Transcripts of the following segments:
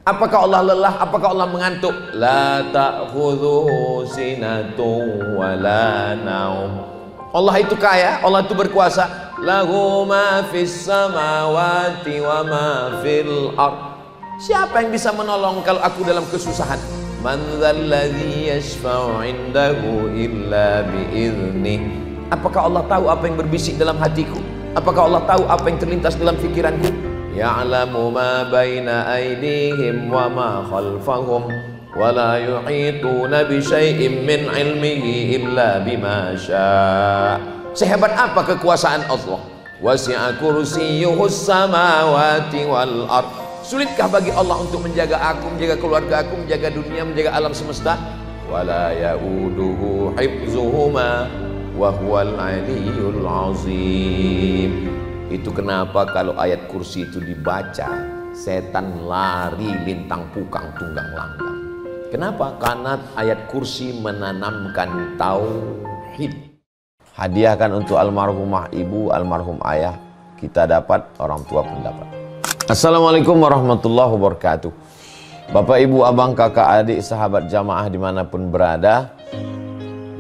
Apakah Allah lelah? Apakah Allah mengantuk? La ta'khudhuhu sinatun wa la naum. Allah itu kaya, Allah itu berkuasa. Lahu ma fis samawati wa ma fil ard. Siapa yang bisa menolong kalau aku dalam kesusahan? Man dzalladzi yashfa'u 'indahu illa bi'idzni. Apakah Allah tahu apa yang berbisik dalam hatiku? Apakah Allah tahu apa yang terlintas dalam pikiranku? Ya'lamu ma baina aydihim wa ma khalfahum wa la yuhituna bi syai'in min 'ilmihi illa bima syaa'. Sehebat apa kekuasaan Allah? Wasi'a kursiyyuhus samawati wal ard. Sulitkah bagi Allah untuk menjaga aku, menjaga keluarga aku, menjaga dunia, menjaga alam semesta? Wala ya'uduhu hifzuhuma wa huwal 'aliyyul 'azim. Itu kenapa kalau ayat kursi itu dibaca, setan lari lintang pukang tunggang langgang. Kenapa? Karena ayat kursi menanamkan tauhid. Hadiahkan untuk almarhumah ibu, almarhum ayah, kita dapat, orang tua pun dapat. Assalamualaikum warahmatullahi wabarakatuh. Bapak, ibu, abang, kakak, adik, sahabat jamaah dimanapun berada,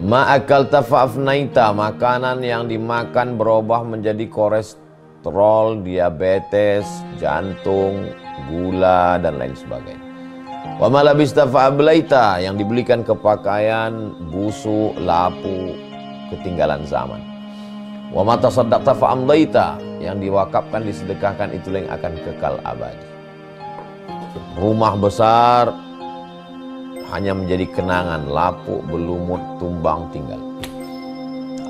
ma'akal tafa'afnaita, makanan yang dimakan berubah menjadi kolesterol, diabetes, jantung, gula, dan lain sebagainya. Wa ma labista fa'ablaita, yang dibelikan ke pakaian, busuk, lapu, ketinggalan zaman. Wa ma tasaddaqta fa'amdaita, yang diwakafkan, disedekahkan, itulah yang akan kekal abadi. Rumah besar hanya menjadi kenangan, lapuk, berlumut, tumbang, tinggal.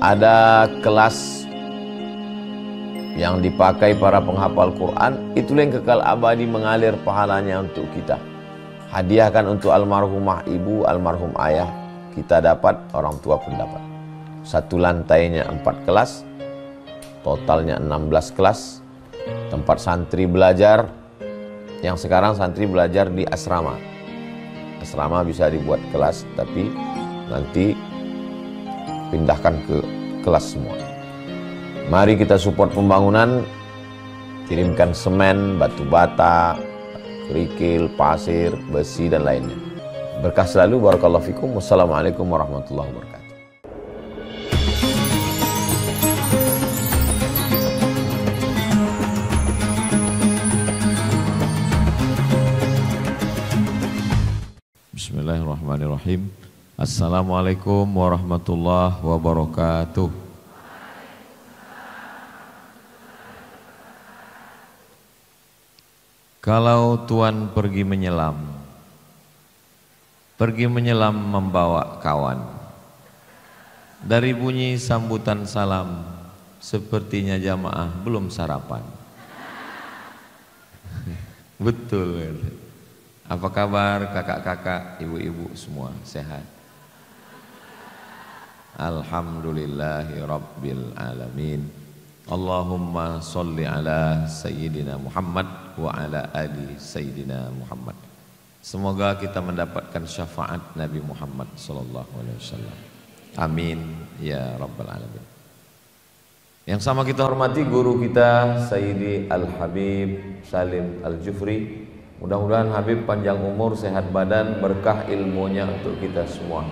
Ada kelas yang dipakai para penghafal Quran, itulah yang kekal abadi, mengalir pahalanya untuk kita. Hadiahkan untuk almarhumah ibu, almarhum ayah, kita dapat, orang tua pun dapat. Satu lantainya 4 kelas, totalnya 16 kelas, tempat santri belajar. Yang sekarang santri belajar di asrama. Asrama bisa dibuat kelas, tapi nanti pindahkan ke kelas semua. Mari kita support pembangunan, kirimkan semen, batu bata, kerikil, pasir, besi, dan lainnya. Berkah selalu, barakallahu fikum. Wassalamualaikum warahmatullahi wabarakatuh. Bismillahirrahmanirrahim. Assalamualaikum warahmatullahi wabarakatuh. Kalau Tuan pergi menyelam membawa kawan. Dari bunyi sambutan salam, sepertinya jamaah belum sarapan. Betul. Apa kabar kakak-kakak, ibu-ibu semua, sehat? Alhamdulillahi rabbil alamin. Allahumma sholli ala sayyidina Muhammad wa ala ali sayyidina Muhammad. Semoga kita mendapatkan syafaat Nabi Muhammad sallallahu alaihi wasallam. Amin ya rabbal alamin. Yang sama kita hormati guru kita Sayyidi Al-Habib Salim Al-Jufri. Mudah-mudahan Habib panjang umur, sehat badan, berkah ilmunya untuk kita semua.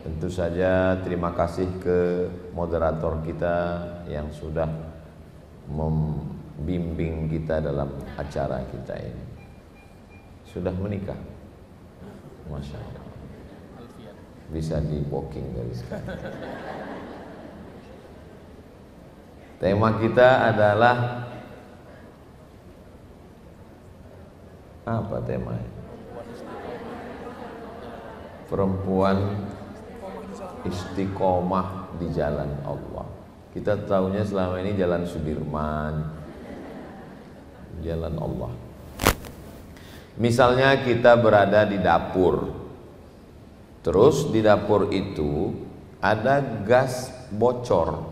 Tentu saja terima kasih ke moderator kita yang sudah membimbing kita dalam acara kita ini. Sudah menikah? Masya Allah. Bisa di booking dari sekarang. Tema kita adalah apa temanya? Perempuan istiqomah di jalan Allah. Kita tahunya selama ini jalan Sudirman, jalan Allah. Misalnya kita berada di dapur, terus di dapur itu ada gas bocor.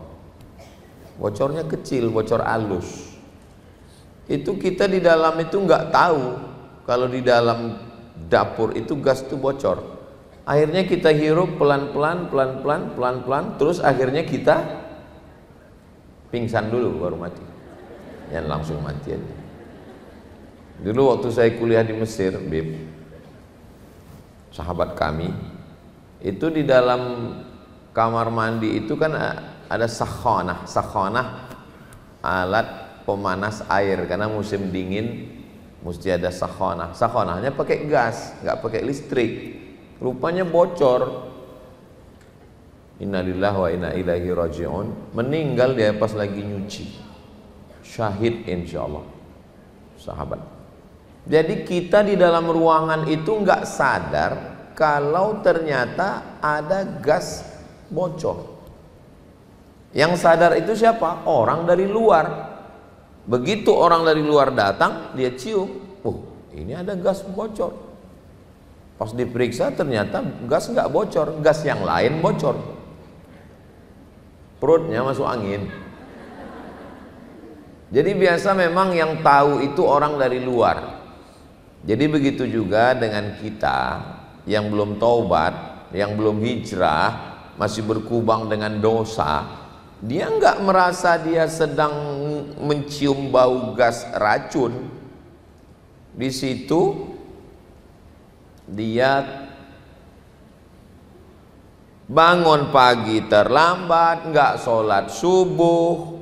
Bocornya kecil, bocor halus. Itu kita di dalam itu nggak tahu kalau di dalam dapur itu gas itu bocor. Akhirnya kita hirup pelan-pelan, terus akhirnya kita pingsan dulu baru mati. Yang langsung mati aja. Dulu waktu saya kuliah di Mesir, Bib, sahabat kami, itu di dalam kamar mandi itu kan ada sakhanah. Sakhanah alat pemanas air, karena musim dingin mesti ada sakhanah. Sakhanahnya pakai gas, nggak pakai listrik. Rupanya bocor. Innalillahi wa inna ilaihi raji'un. Meninggal dia pas lagi nyuci. Syahid insyaallah. Sahabat. Jadi kita di dalam ruangan itu nggak sadar kalau ternyata ada gas bocor. Yang sadar itu siapa? Orang dari luar. Begitu orang dari luar datang, dia cium, ini ada gas bocor. Pas diperiksa ternyata gas nggak bocor, gas yang lain bocor. Perutnya masuk angin. Jadi biasa memang yang tahu itu orang dari luar. Jadi begitu juga dengan kita yang belum taubat, yang belum hijrah, masih berkubang dengan dosa. Dia nggak merasa dia sedang mencium bau gas racun. Di situ dia bangun pagi terlambat, nggak sholat subuh,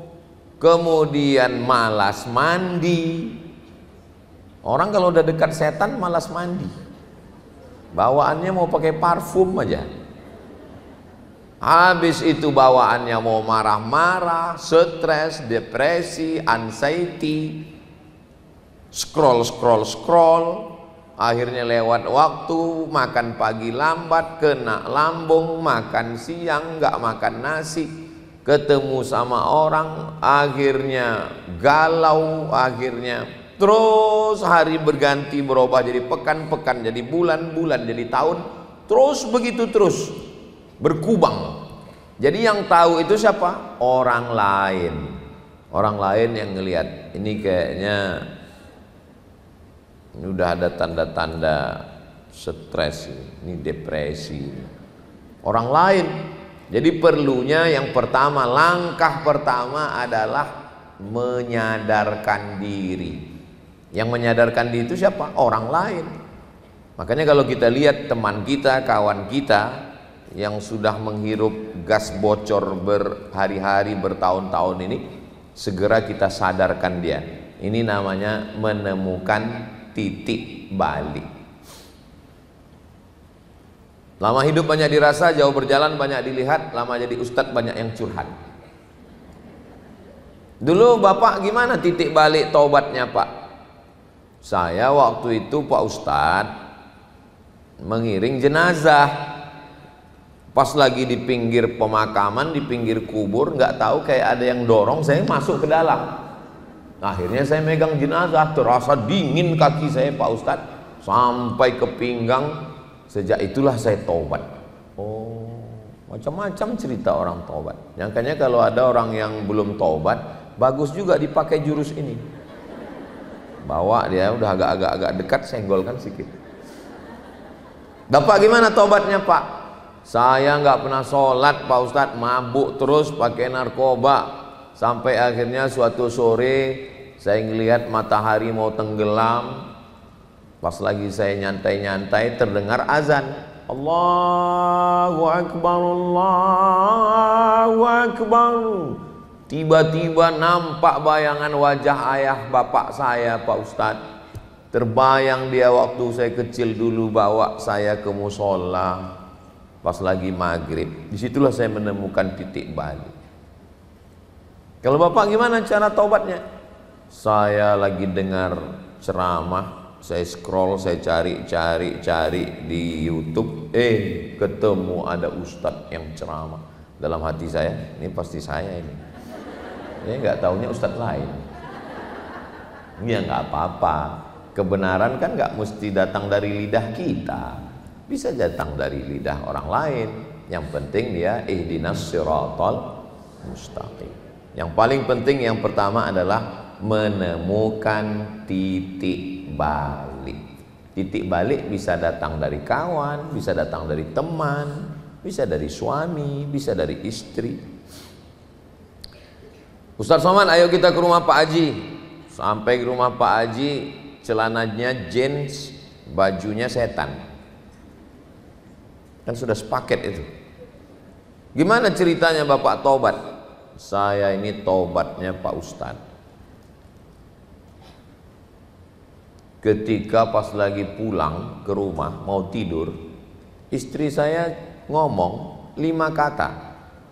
kemudian malas mandi. Orang kalau udah dekat setan malas mandi, bawaannya mau pakai parfum aja. Habis itu bawaannya mau marah-marah, stres, depresi, anxiety, scroll, akhirnya lewat waktu, makan pagi lambat, kena lambung, makan siang nggak makan nasi, ketemu sama orang, akhirnya galau, akhirnya terus hari berganti berubah jadi pekan, jadi bulan, jadi tahun, terus begitu terus. Berkubang. Jadi yang tahu itu siapa? Orang lain. Orang lain yang ngelihat ini kayaknya ini udah ada tanda-tanda stres, ini depresi. Orang lain. Jadi perlunya yang pertama, langkah pertama adalah menyadarkan diri. Yang menyadarkan diri itu siapa? Orang lain. Makanya kalau kita lihat teman kita, kawan kita yang sudah menghirup gas bocor berhari-hari, bertahun-tahun ini, segera kita sadarkan dia. Ini namanya menemukan titik balik. Lama hidup banyak dirasa, jauh berjalan banyak dilihat, lama jadi ustadz banyak yang curhat. Dulu Bapak gimana titik balik taubatnya Pak? Saya waktu itu Pak Ustadz mengiring jenazah. Pas lagi di pinggir pemakaman, di pinggir kubur, nggak tahu kayak ada yang dorong saya masuk ke dalam. Akhirnya saya megang jenazah, terasa dingin kaki saya Pak Ustadz sampai ke pinggang. Sejak itulah saya taubat. Oh, macam-macam cerita orang taubat. Makanya kalau ada orang yang belum taubat, bagus juga dipakai jurus ini. Bawa dia udah agak dekat, senggolkan sedikit. Bapak gimana taubatnya Pak? Saya nggak pernah sholat Pak Ustadz, mabuk terus, pakai narkoba, sampai akhirnya suatu sore saya ngelihat matahari mau tenggelam. Pas lagi saya nyantai-nyantai terdengar azan, Allahu Akbar, Allahu Akbar. Tiba-tiba nampak bayangan wajah ayah bapak saya Pak Ustadz. Terbayang dia waktu saya kecil dulu bawa saya ke musola. Pas lagi maghrib, disitulah saya menemukan titik balik. Kalau Bapak gimana cara taubatnya? Saya lagi dengar ceramah, saya scroll, saya cari di YouTube, ketemu ada ustadz yang ceramah. Dalam hati saya, ini pasti saya ini. Ini nggak taunya ustadz lain. Ya nggak apa-apa. Kebenaran kan nggak mesti datang dari lidah kita. Bisa datang dari lidah orang lain. Yang penting dia ihdinas siratal mustaqim. Yang paling penting yang pertama adalah menemukan titik balik. Titik balik bisa datang dari kawan, bisa datang dari teman, bisa dari suami, bisa dari istri. Ustaz Somad, ayo kita ke rumah Pak Haji. Sampai ke rumah Pak Haji, celananya jeans, bajunya setan. Kan sudah sepaket itu. Gimana ceritanya Bapak tobat? Saya ini tobatnya Pak Ustadz. Ketika pas lagi pulang ke rumah mau tidur, istri saya ngomong 5 kata.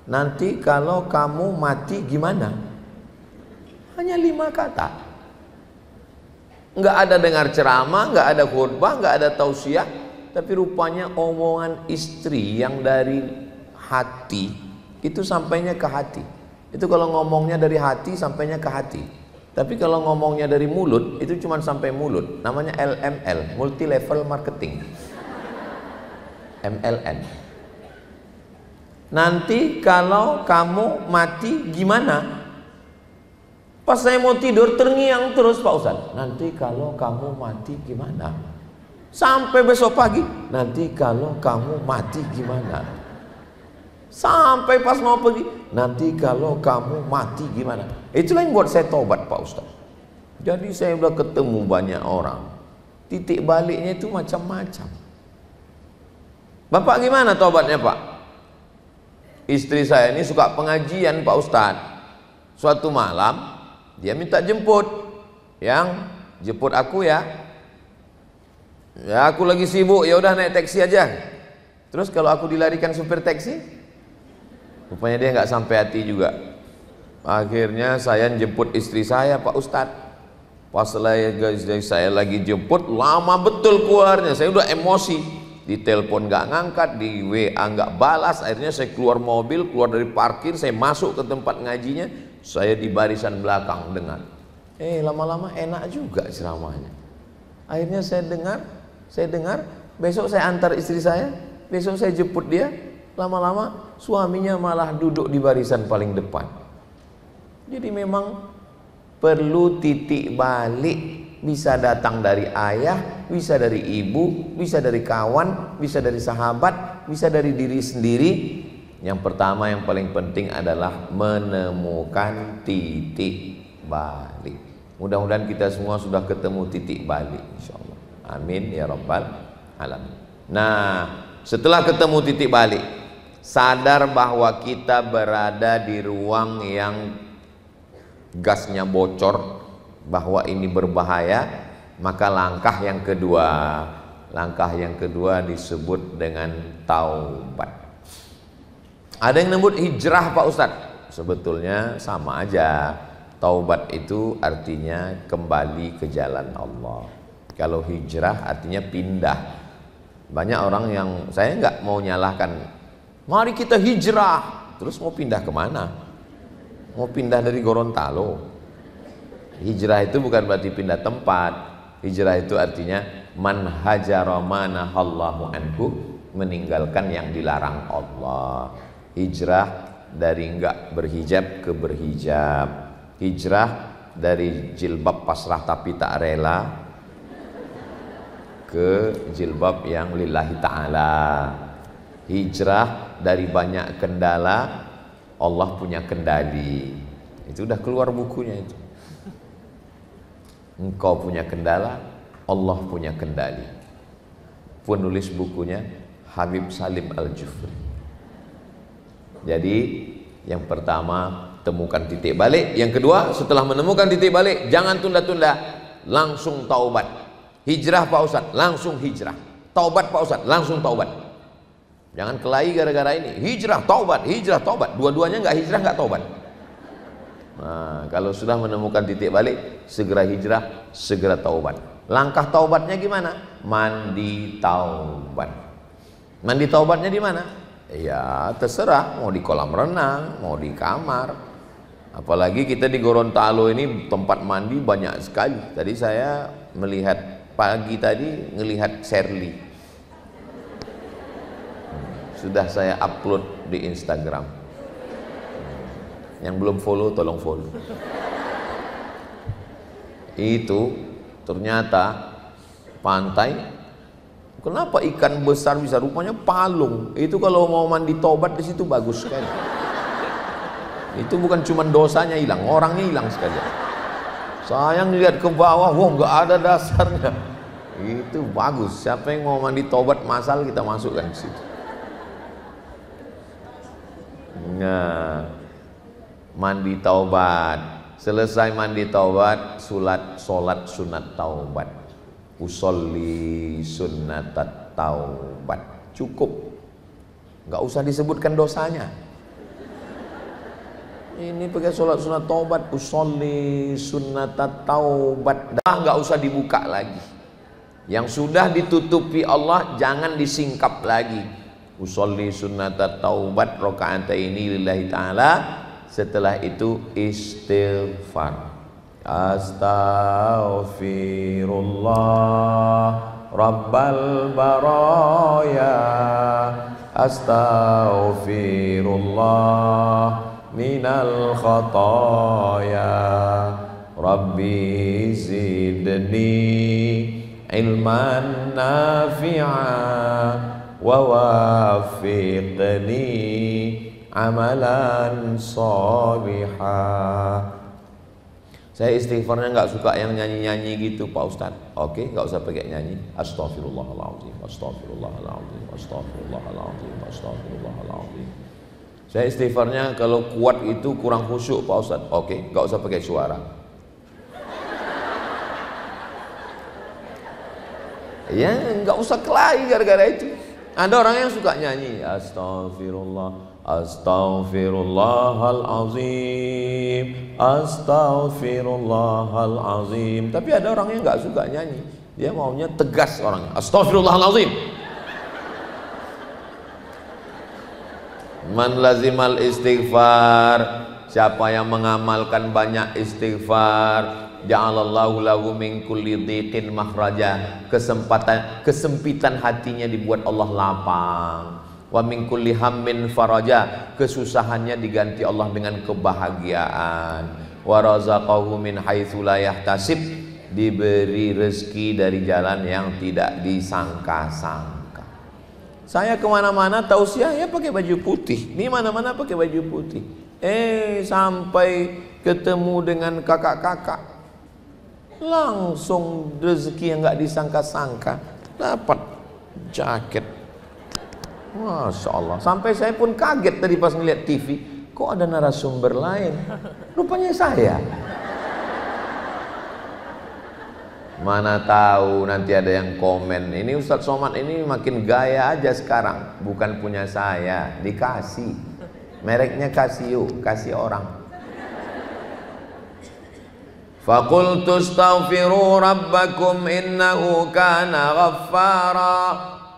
Nanti kalau kamu mati gimana? Hanya 5 kata. Nggak ada dengar ceramah, nggak ada khutbah, nggak ada tausiah, tapi rupanya omongan istri yang dari hati itu sampainya ke hati. Itu kalau ngomongnya dari hati sampainya ke hati. Tapi kalau ngomongnya dari mulut itu cuma sampai mulut. Namanya LML, multi level marketing. MLN. Nanti kalau kamu mati gimana? Pas saya mau tidur terngiang terus Pak Ustadz. Nanti kalau kamu mati gimana? Sampai besok pagi. Nanti kalau kamu mati gimana? Sampai pas mau pergi. Nanti kalau kamu mati gimana? Itulah yang buat saya tobat Pak Ustadz. Jadi saya udah ketemu banyak orang. Titik baliknya itu macam-macam. Bapak gimana tobatnya Pak? Istri saya ini suka pengajian Pak Ustadz. Suatu malam dia minta jemput. Yang jemput aku ya. Ya aku lagi sibuk, ya udah naik taksi aja. Terus kalau aku dilarikan supir taksi, rupanya dia nggak sampai hati juga. Akhirnya saya jemput istri saya Pak Ustadz. Pas saya lagi jemput, lama betul keluarnya. Saya udah emosi. Di telepon nggak ngangkat, di WA nggak balas. Akhirnya saya keluar mobil, keluar dari parkir, saya masuk ke tempat ngajinya. Saya di barisan belakang dengar. Lama-lama enak juga ceramahnya. Akhirnya saya dengar. Besok saya antar istri saya, besok saya jemput dia. Lama-lama suaminya malah duduk di barisan paling depan. Jadi memang perlu titik balik. Bisa datang dari ayah, bisa dari ibu, bisa dari kawan, bisa dari sahabat, bisa dari diri sendiri. Yang pertama yang paling penting adalah menemukan titik balik. Mudah-mudahan kita semua sudah ketemu titik balik insyaallah. Amin ya rabbal alamin. Nah, setelah ketemu titik balik, sadar bahwa kita berada di ruang yang gasnya bocor, bahwa ini berbahaya, maka langkah yang kedua disebut dengan taubat. Ada yang nyebut hijrah Pak Ustadz. Sebetulnya sama aja. Taubat itu artinya kembali ke jalan Allah. Kalau hijrah artinya pindah. Banyak orang yang saya nggak mau nyalahkan. Mari kita hijrah. Terus mau pindah kemana? Mau pindah dari Gorontalo. Hijrah itu bukan berarti pindah tempat. Hijrah itu artinya man hajara ma nahallahu anhu, meninggalkan yang dilarang Allah. Hijrah dari enggak berhijab ke berhijab. Hijrah dari jilbab pasrah tapi tak rela ke jilbab yang lillahi ta'ala. Hijrah dari banyak kendala, Allah punya kendali. Itu udah keluar bukunya itu. Engkau punya kendala, Allah punya kendali. Penulis bukunya Habib Salim Al-Jufri. Jadi yang pertama temukan titik balik. Yang kedua, setelah menemukan titik balik, jangan tunda-tunda, langsung taubat. Hijrah Pak Ustadz, langsung hijrah. Taubat Pak Ustadz, langsung taubat. Jangan kelahi gara-gara ini. Hijrah, taubat, hijrah, taubat. Dua-duanya nggak hijrah, nggak taubat. Nah, kalau sudah menemukan titik balik, segera hijrah, segera taubat. Langkah taubatnya gimana? Mandi taubat. Mandi taubatnya di mana? Ya terserah, mau di kolam renang, mau di kamar. Apalagi kita di Gorontalo ini tempat mandi banyak sekali. Tadi saya melihat pagi tadi ngelihat Sherly. Sudah saya upload di Instagram. Yang belum follow tolong follow. Itu ternyata pantai, kenapa ikan besar bisa, rupanya palung. Itu kalau mau mandi tobat di situ bagus sekali. Itu bukan cuma dosanya hilang, orangnya hilang sekali. Sayang lihat ke bawah, wah nggak ada dasarnya. Itu bagus. Siapa yang mau mandi taubat masal, kita masukkan ke situ. Nah, mandi taubat. Selesai mandi taubat, solat sunat taubat. Usolli sunnatat taubat. Cukup. Nggak usah disebutkan dosanya. Ini pakai sholat sunat taubat, usolli sunnatat taubat, nggak usah dibuka lagi. Yang sudah ditutupi Allah jangan disingkap lagi. Usolli sunnatat taubat rakaataini lillahi ta'ala. Setelah itu istighfar. Astaghfirullah rabbal baraya. Astaghfirullah minal khataya rabbi zidni ilman nafi'a wa wafiqni amalan salihah. Saya istighfarnya nggak suka yang nyanyi-nyanyi gitu Pak Ustadz. Oke, nggak usah pakai nyanyi. Astaghfirullahaladzim, astaghfirullahaladzim, astaghfirullahaladzim, astaghfirullahaladzim. Saya istighfarnya kalau kuat itu kurang khusyuk Pak Ustadz. Oke, nggak usah pakai suara. Ya nggak usah kelahi gara-gara itu. Ada orang yang suka nyanyi Astaghfirullah, Astaghfirullahalazim, Astaghfirullahalazim. Tapi ada orang yang nggak suka nyanyi. Dia maunya tegas orangnya. Astaghfirullahalazim. Man lazimal istighfar, siapa yang mengamalkan banyak istighfar, ja'alallahu lahu min kulli dhiqin makhraja. Kesempitan hatinya dibuat Allah lapang. Wa min kulli hammin faraja, kesusahannya diganti Allah dengan kebahagiaan. Wa razaqahu min haitsu la yahtasib, diberi rezeki dari jalan yang tidak disangka-sangka. Saya kemana-mana tausiah ya pakai baju putih, di mana-mana pakai baju putih. Sampai ketemu dengan kakak-kakak, langsung rezeki yang nggak disangka-sangka, dapat jaket. Masya Allah. Sampai saya pun kaget tadi pas ngeliat TV, kok ada narasumber lain? Rupanya saya. Mana tahu nanti ada yang komen, ini Ustadz Somad ini makin gaya aja sekarang. Bukan punya saya, dikasih. Mereknya Casio, kasih orang. Faqultu astaghfiru rabbakum innahu kana ghaffara.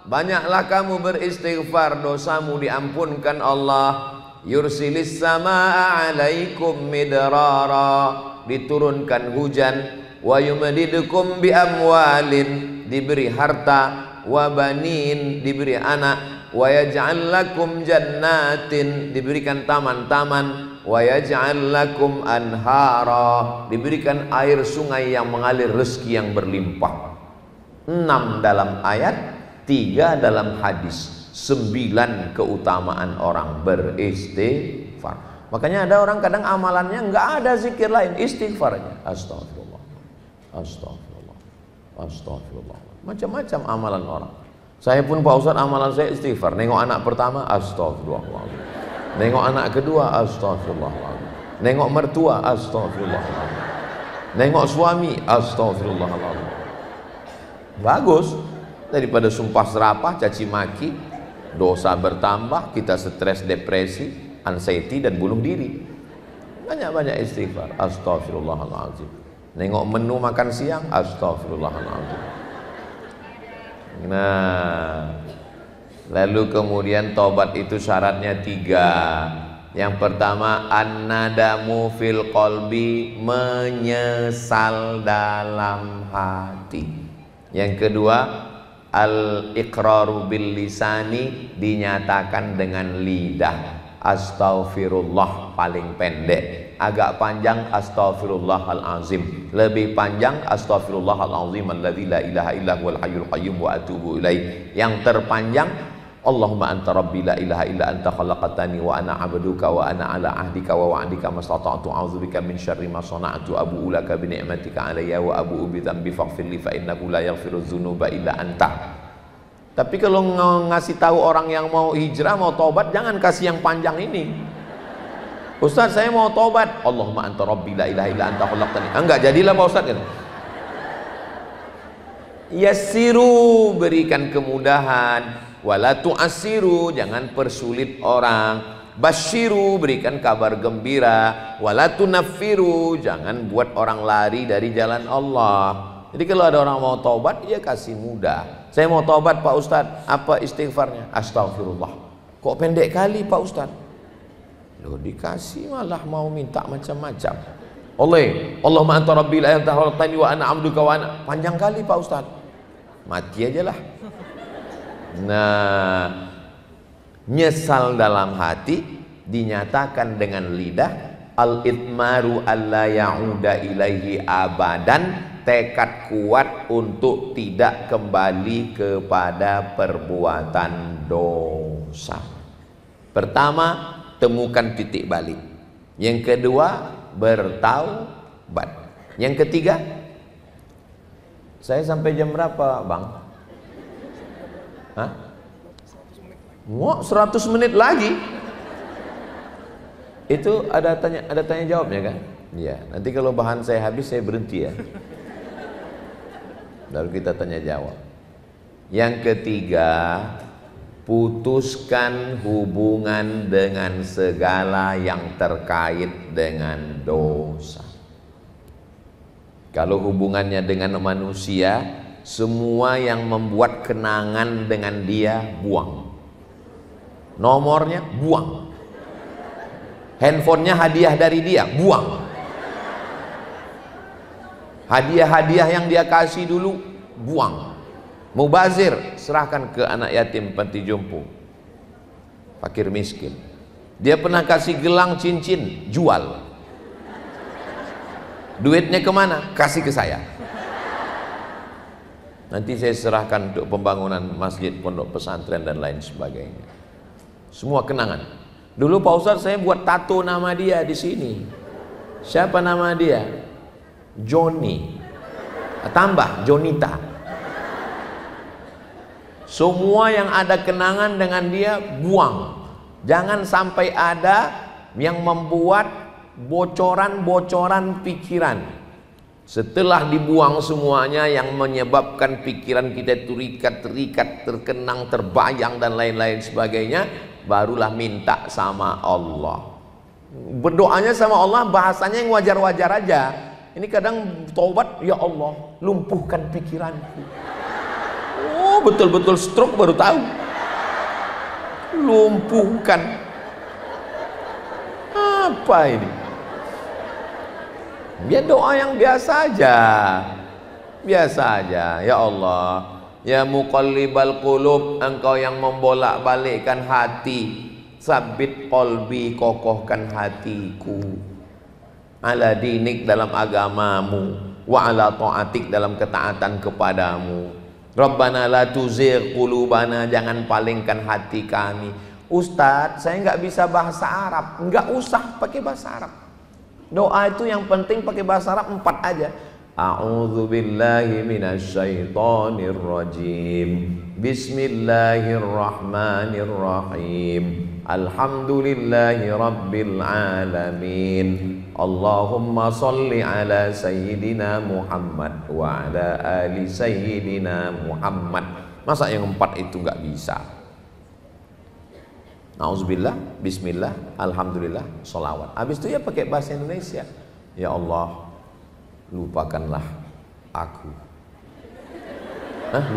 Banyaklah kamu beristighfar, dosamu diampunkan Allah. Yursilis samaa alaikum midrara, diturunkan hujan. Wa yumdidukum bi amwalin, diberi harta. Wa banin, diberi anak. Wa yaj'al lakum jannatin, diberikan taman-taman. Wa yaj'al lakum anhara, diberikan air sungai yang mengalir, rezeki yang berlimpah. 6 dalam ayat, 3 dalam hadis. 9 keutamaan orang beristighfar. Makanya ada orang kadang amalannya nggak ada zikir lain, istighfarnya. Astagfirullah, astagfirullah, astagfirullah. Macam-macam amalan orang. Saya pun Pak Ustadz, amalan saya istighfar. Nengok anak pertama, astagfirullahaladzim. Nengok anak kedua, astagfirullahaladzim. Nengok mertua, astagfirullahaladzim. Nengok suami, astagfirullahaladzim. Bagus. Daripada sumpah serapah, caci maki, dosa bertambah, kita stres, depresi, anxiety, dan bunuh diri. Banyak-banyak istighfar. Astagfirullahaladzim. Nengok menu makan siang, astagfirullahaladzim. Nah, lalu kemudian tobat itu syaratnya 3. Yang pertama, an-nadamu fil qalbi, menyesal dalam hati. Yang kedua, al-iqraru bil lisani, dinyatakan dengan lidah. Astaghfirullah paling pendek. Agak panjang astaghfirullahalazim. Lebih panjang astaghfirullahalazim alladzi la ilaha illa huwal hayyul qayyum wa atubu ilaih. Yang terpanjang Allahumma anta rabbi la ilaha illa anta khalaqtani wa ana 'abduka wa ana 'ala 'ahdika wa wa'dika mastata'tu a'udzubika min syarri ma sana'tu abu'u laka bi ni'matika 'alayya wa abu'u bi dhanbi faghfir li fa innahu la yaghfiru dzunuba illa anta. Tapi kalau ngasih tahu orang yang mau hijrah, mau tobat, jangan kasih yang panjang ini. Ustaz, saya mau tobat. Allahumma anta rabbi la ilaha illa anta khalaqtani. Enggak jadilah Pak Ustaz gitu. Yassiru, berikan kemudahan. Wala tu'assiru, jangan persulit orang. Basyiru, berikan kabar gembira. Wala tunaffiru, jangan buat orang lari dari jalan Allah. Jadi kalau ada orang mau taubat, ya kasih mudah. Saya mau taubat Pak Ustadz, apa istighfarnya? Astagfirullah. Kok pendek kali Pak Ustadz? Loh, dikasih malah mau minta macam-macam. Allahumma anta rabbi la ilaha illa anta wa ana 'abduka wa ana. Panjang kali Pak Ustadz. Mati aja lah. Nah, nyesal dalam hati dinyatakan dengan lidah. Al-itmaru alla ya'uda ilaihi abadan, tekad kuat untuk tidak kembali kepada perbuatan dosa. Pertama, temukan titik balik. Yang kedua, bertaubat. Yang ketiga, saya sampai jam berapa Bang? Hah? Wah, 100 menit lagi. Itu ada tanya jawabnya kan? Iya, nanti kalau bahan saya habis saya berhenti ya. Lalu kita tanya jawab. Yang ketiga, putuskan hubungan dengan segala yang terkait dengan dosa. Kalau hubungannya dengan manusia, semua yang membuat kenangan dengan dia buang. Nomornya buang. Handphonenya hadiah dari dia buang. Hadiah-hadiah yang dia kasih dulu buang. Mubazir, serahkan ke anak yatim panti jompo, fakir miskin. Dia pernah kasih gelang cincin, jual. Duitnya kemana? Kasih ke saya. Nanti saya serahkan untuk pembangunan masjid, pondok pesantren dan lain sebagainya. Semua kenangan. Dulu Pak Ustadz saya buat tato nama dia di sini. Siapa nama dia? Johnny. Tambah Jonita. Semua yang ada kenangan dengan dia buang. Jangan sampai ada yang membuat bocoran-bocoran pikiran. Setelah dibuang semuanya yang menyebabkan pikiran kita terikat, terkenang, terbayang dan lain-lain sebagainya, barulah minta sama Allah. Berdoanya sama Allah bahasanya yang wajar-wajar aja. Ini kadang taubat, ya Allah, lumpuhkan pikiranku. Oh, betul-betul stroke baru tahu. Lumpuhkan. Apa ini? Ya doa yang biasa aja. Biasa aja. Ya Allah, ya muqallibal qulub, engkau yang membolak-balikkan hati, sabit qalbi, kokohkan hatiku, ala dinik, dalam agamamu, wa ala ta'atik, dalam ketaatan kepadamu. Rabbana la tuzigh qulubana, jangan palingkan hati kami. Ustadz, saya nggak bisa bahasa Arab. Nggak usah pakai bahasa Arab. Doa itu yang penting pakai bahasa Arab 4 aja. A'udzu billahi minasyaitonir rajim. Bismillahirrahmanirrahim. Alhamdulillahi rabbil alamin. Allahumma sholli ala sayyidina Muhammad wa ala ali sayyidina Muhammad. Masa yang 4 itu nggak bisa? Nauzubillah, bismillah, alhamdulillah, sholawat. Habis itu ya pakai bahasa Indonesia. Ya Allah, lupakanlah aku.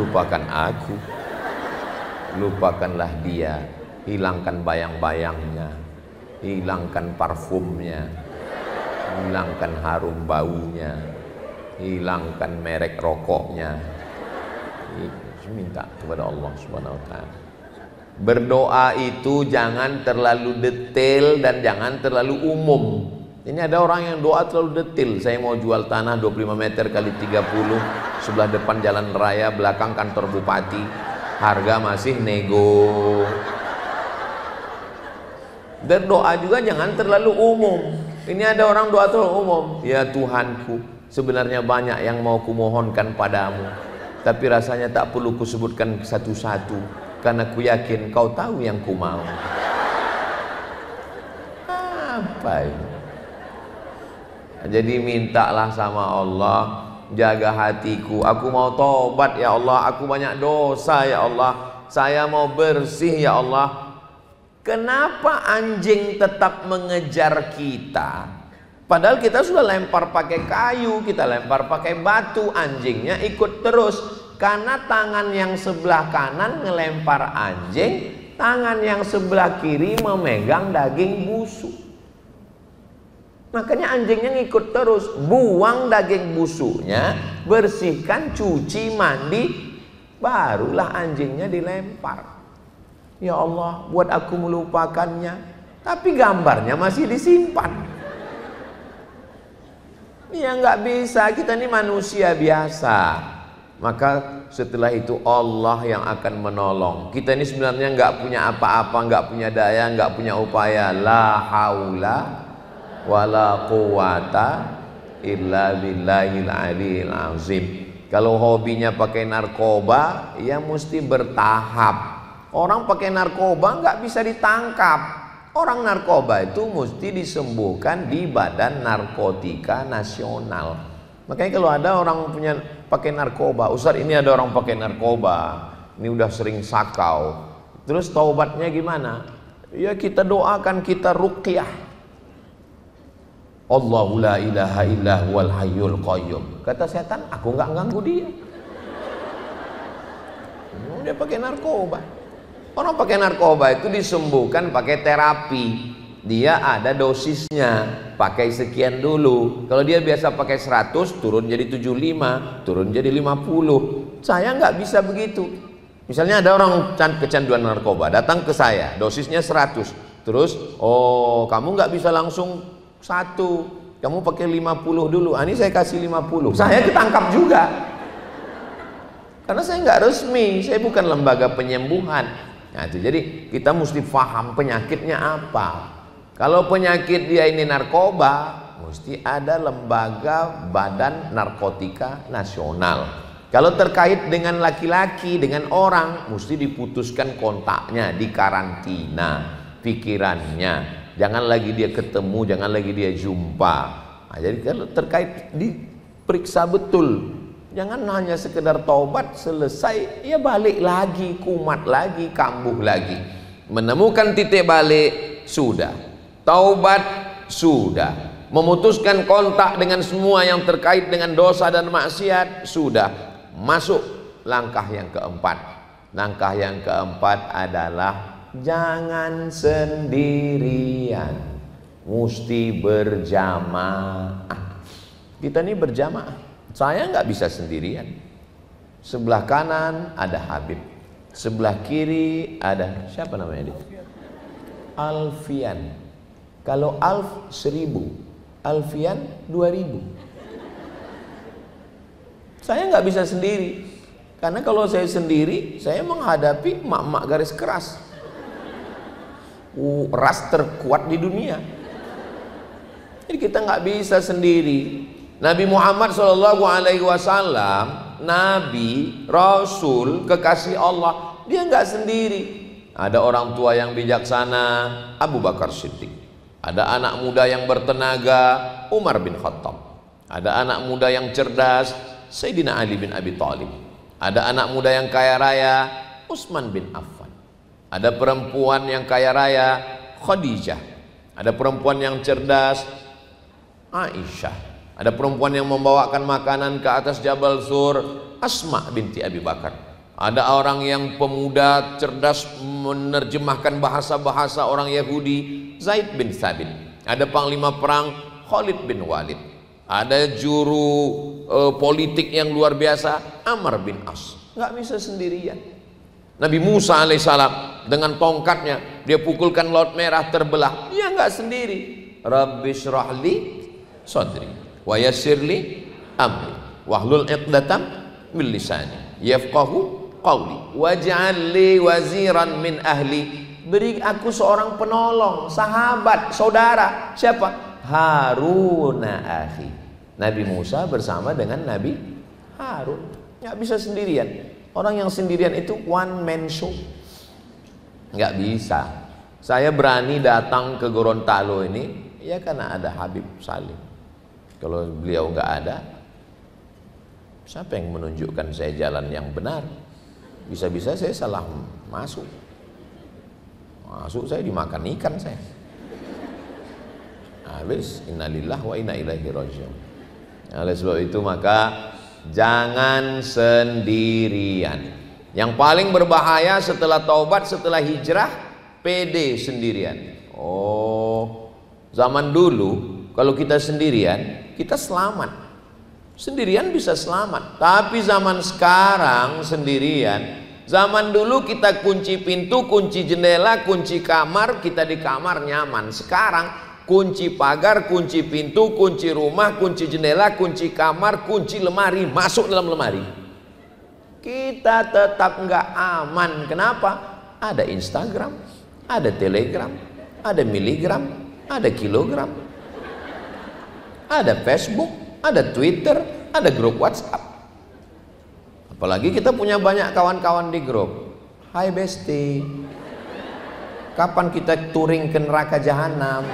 Lupakan aku. Lupakanlah dia. Hilangkan bayang-bayangnya. Hilangkan parfumnya. Hilangkan harum baunya. Hilangkan merek rokoknya. Minta kepada Allah Subhanahu wa ta'ala. Berdoa itu jangan terlalu detail dan jangan terlalu umum. Ini ada orang yang doa terlalu detail. Saya mau jual tanah 25 meter kali 30 sebelah depan jalan raya, belakang kantor bupati. harga masih nego. Dan doa juga jangan terlalu umum. Ini ada orang doa terlalu umum. Ya Tuhanku, sebenarnya banyak yang mau kumohonkan padamu, tapi rasanya tak perlu kusebutkan satu-satu, karena ku yakin kau tahu yang ku mau. Apa ini? Jadi mintalah sama Allah, jaga hatiku. Aku mau tobat ya Allah, aku banyak dosa ya Allah, saya mau bersih ya Allah. Kenapa anjing tetap mengejar kita? Padahal kita sudah lempar pakai kayu, kita lempar pakai batu, anjingnya ikut terus. Karena tangan yang sebelah kanan ngelempar anjing, tangan yang sebelah kiri memegang daging busuk. Makanya anjingnya ngikut terus. Buang daging busuknya, bersihkan, cuci, mandi, barulah anjingnya dilempar. Ya Allah, buat aku melupakannya, tapi gambarnya masih disimpan. Ya nggak bisa, kita ini manusia biasa. Maka setelah itu Allah yang akan menolong. Kita ini sebenarnya nggak punya apa-apa, nggak punya daya, nggak punya upaya. La haula wala quwata illa billahil aliyil azim. Kalau hobinya pakai narkoba, ya mesti bertahap. Orang pakai narkoba nggak bisa ditangkap. Orang narkoba itu mesti disembuhkan di Badan Narkotika Nasional. Makanya kalau ada orang punya pakai narkoba, Ustaz ini ada orang pakai narkoba, ini udah sering sakau, terus taubatnya gimana? Ya kita doakan, kita ruqyah. Allahu la ilaha illa huwal hayyul qayyum. Kata setan, aku nggak ganggu dia. Dia pakai narkoba. Orang pakai narkoba itu disembuhkan pakai terapi. Dia ada dosisnya, pakai sekian dulu. Kalau dia biasa pakai 100, turun jadi 75, turun jadi 50. Saya nggak bisa begitu. Misalnya ada orang kecanduan narkoba, datang ke saya, dosisnya 100. Terus, oh kamu nggak bisa langsung 1, kamu pakai 50 dulu. Ini saya kasih 50. Saya ketangkap juga. Karena saya nggak resmi, saya bukan lembaga penyembuhan. Nah, itu jadi kita mesti paham penyakitnya apa. Kalau penyakit dia ini narkoba, mesti ada lembaga Badan Narkotika Nasional. Kalau terkait dengan laki-laki, dengan orang, mesti diputuskan kontaknya, dikarantina pikirannya. Jangan lagi dia ketemu, jangan lagi dia jumpa. Nah, jadi kalau terkait diperiksa betul. Jangan hanya sekedar taubat selesai, ya balik lagi, kumat lagi, kambuh lagi. Menemukan titik balik, sudah. Taubat, sudah. Memutuskan kontak dengan semua yang terkait dengan dosa dan maksiat, sudah. Masuk langkah yang keempat. Langkah yang keempat adalah jangan sendirian, mesti berjamaah. Kita ini berjamaah. Saya nggak bisa sendirian. Sebelah kanan ada Habib, sebelah kiri ada siapa namanya dia? Alfian. Kalau Alf 1000, Alfian 2000. Saya nggak bisa sendiri, karena kalau saya sendiri, saya menghadapi mak-mak garis keras, ras terkuat di dunia. Jadi kita nggak bisa sendiri. Nabi Muhammad SAW, Nabi, Rasul, kekasih Allah, dia nggak sendiri. Ada orang tua yang bijaksana, Abu Bakar Siddiq. Ada anak muda yang bertenaga, Umar bin Khattab. Ada anak muda yang cerdas, Sayyidina Ali bin Abi Thalib. Ada anak muda yang kaya raya, Utsman bin Affan. Ada perempuan yang kaya raya, Khadijah. Ada perempuan yang cerdas, Aisyah. Ada perempuan yang membawakan makanan ke atas Jabal Sur, Asma binti Abi Bakar. Ada orang yang pemuda cerdas menerjemahkan bahasa-bahasa orang Yahudi, Zaid bin Thabit. Ada panglima perang, Khalid bin Walid. Ada juru politik yang luar biasa, Amr bin As. Nggak bisa sendirian. Nabi Musa alaihissalam dengan tongkatnya, dia pukulkan Laut Merah terbelah. Dia nggak sendiri. Rabbi syrahli sadri wa yassirli amri wahlul 'uqdatam min lisani yafqahu qawli waj'al li waziran min ahli. Beri aku seorang penolong, sahabat, saudara. Siapa? Haruna akhi. Nabi Musa bersama dengan Nabi Harun. Nggak bisa sendirian. Orang yang sendirian itu one man show. Nggak bisa. Saya berani datang ke Gorontalo ini ya karena ada Habib Salim. Kalau beliau nggak ada, siapa yang menunjukkan saya jalan yang benar? Bisa-bisa saya salah masuk. Masuk saya dimakan ikan saya. Habis innalillah wa inna ilaihi rajiun. Oleh sebab itu maka jangan sendirian. Yang paling berbahaya setelah taubat, setelah hijrah, pede sendirian. Oh, zaman dulu kalau kita sendirian, kita selamat. Sendirian bisa selamat. Tapi zaman sekarang sendirian. Zaman dulu kita kunci pintu, kunci jendela, kunci kamar, kita di kamar nyaman. Sekarang kunci pagar, kunci pintu, kunci rumah, kunci jendela, kunci kamar, kunci lemari, masuk dalam lemari. Kita tetap nggak aman. Kenapa? Ada Instagram, ada Telegram, ada miligram, ada kilogram, ada Facebook, ada Twitter, ada grup WhatsApp. Apalagi kita punya banyak kawan-kawan di grup. Hai Besti, kapan kita touring ke neraka jahanam?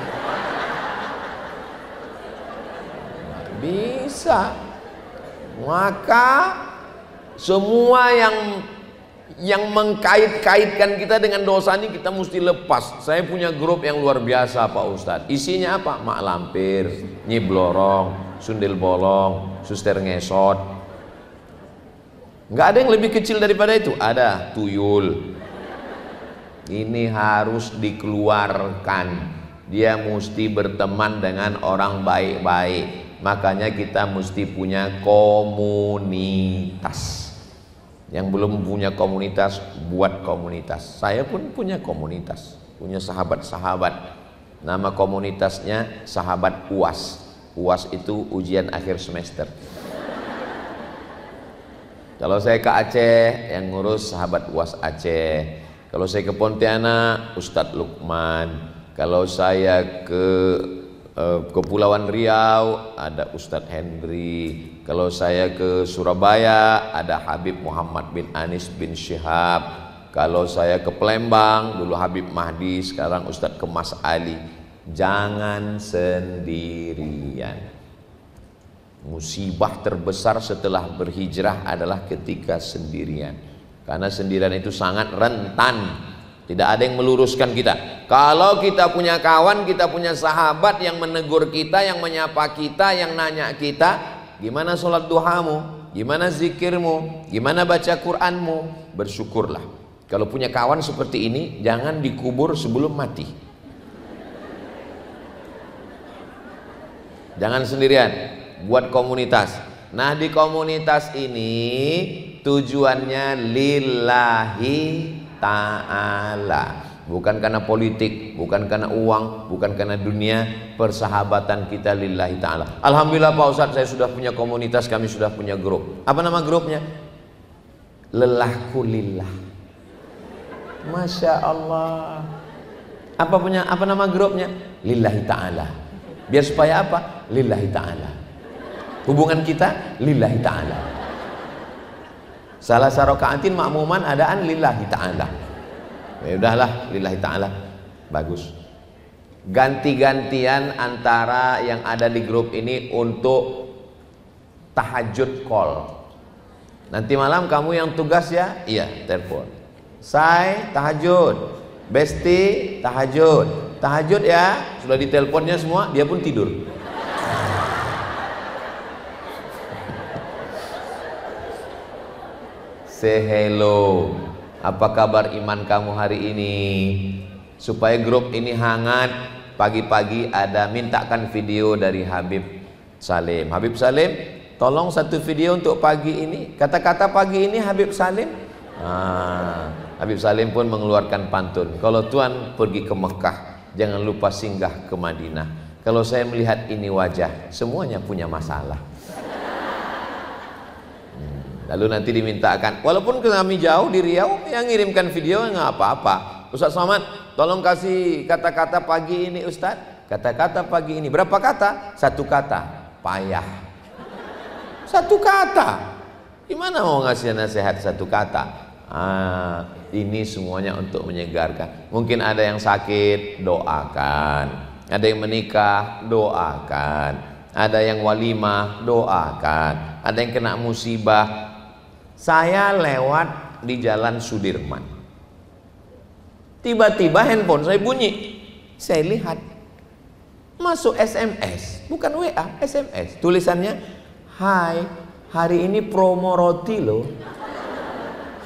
Bisa. Maka semua yang mengkait-kaitkan kita dengan dosa ini kita mesti lepas. Saya punya grup yang luar biasa Pak Ustadz. Isinya apa? Mak lampir, Nyi Blorong, Sundel bolong, Suster ngesot. Nggak ada yang lebih kecil daripada itu. Ada tuyul. Ini harus dikeluarkan. Dia mesti berteman dengan orang baik-baik. Makanya kita mesti punya komunitas. Yang belum punya komunitas, buat komunitas. Saya pun punya komunitas, punya sahabat-sahabat. Nama komunitasnya Sahabat UAS. UAS itu ujian akhir semester. Kalau saya ke Aceh, yang ngurus Sahabat UAS Aceh. Kalau saya ke Pontianak, Ustadz Lukman. Kalau saya ke Kepulauan Riau, ada Ustadz Henry. Kalau saya ke Surabaya, ada Habib Muhammad bin Anis bin Syihab. Kalau saya ke Palembang, dulu Habib Mahdi, sekarang Ustadz Kemas Ali. Jangan sendirian. Musibah terbesar setelah berhijrah adalah ketika sendirian. Karena sendirian itu sangat rentan. Tidak ada yang meluruskan kita. Kalau kita punya kawan, kita punya sahabat yang menegur kita, yang menyapa kita, yang nanya kita, gimana sholat duhamu, gimana zikirmu, gimana baca Quranmu, bersyukurlah. Kalau punya kawan seperti ini, jangan dikubur sebelum mati. Jangan sendirian, buat komunitas. Nah, di komunitas ini tujuannya lillahi ta'ala, bukan karena politik, bukan karena uang, bukan karena dunia. Persahabatan kita lillahi ta'ala. Alhamdulillah Pak Ustadz, saya sudah punya komunitas, kami sudah punya grup. Apa nama grupnya? Lelahku lillah. Masya Allah. Apa nama grupnya? Lillahi ta'ala. Biar supaya apa? Lillahi ta'ala. Hubungan kita lillahi ta'ala. Salah sarokaatin makmuman adaan lillahi ta'ala. Ya udahlah, lillahi ta'ala. Bagus. Ganti-gantian antara yang ada di grup ini untuk tahajud call. Nanti malam kamu yang tugas ya? Iya, telepon. Say, tahajud. Besti, tahajud. Tahajud ya, sudah diteleponnya semua, dia pun tidur. Say hello. Apa kabar iman kamu hari ini? Supaya grup ini hangat, pagi-pagi ada mintakan video dari Habib Salim. Habib Salim, tolong satu video untuk pagi ini. Kata-kata pagi ini Habib Salim. Habib Salim pun mengeluarkan pantun. Kalau Tuhan pergi ke Mekah, jangan lupa singgah ke Madinah. Kalau saya melihat ini wajah, semuanya punya masalah. Lalu nanti dimintakan, walaupun kami jauh di Riau, yang ngirimkan video nggak apa-apa. Ustaz Somad, tolong kasih kata-kata pagi ini Ustaz. Kata-kata pagi ini berapa kata? 1 kata, payah. 1 kata. Gimana mau ngasih nasihat 1 kata? Ini semuanya untuk menyegarkan. Mungkin ada yang sakit, doakan. Ada yang menikah, doakan. Ada yang walimah, doakan. Ada yang kena musibah. Saya lewat di Jalan Sudirman. Tiba-tiba handphone saya bunyi. Saya lihat masuk SMS, bukan WA, SMS. Tulisannya, "Hai, hari ini promo roti loh."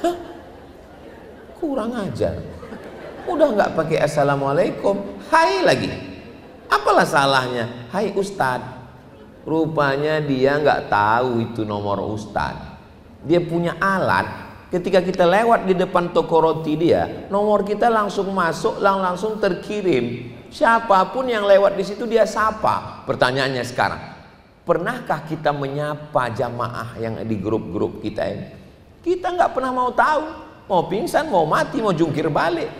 Hah? Kurang ajar. Udah nggak pakai assalamualaikum, hai lagi. Apalah salahnya? Hai Ustadz. Rupanya dia nggak tahu itu nomor Ustadz. Dia punya alat, ketika kita lewat di depan toko roti dia, nomor kita langsung masuk, langsung terkirim. Siapapun yang lewat di situ dia sapa. Pertanyaannya sekarang, pernahkah kita menyapa jamaah yang di grup-grup kita ini? Kita nggak pernah mau tahu, mau pingsan, mau mati, mau jungkir balik.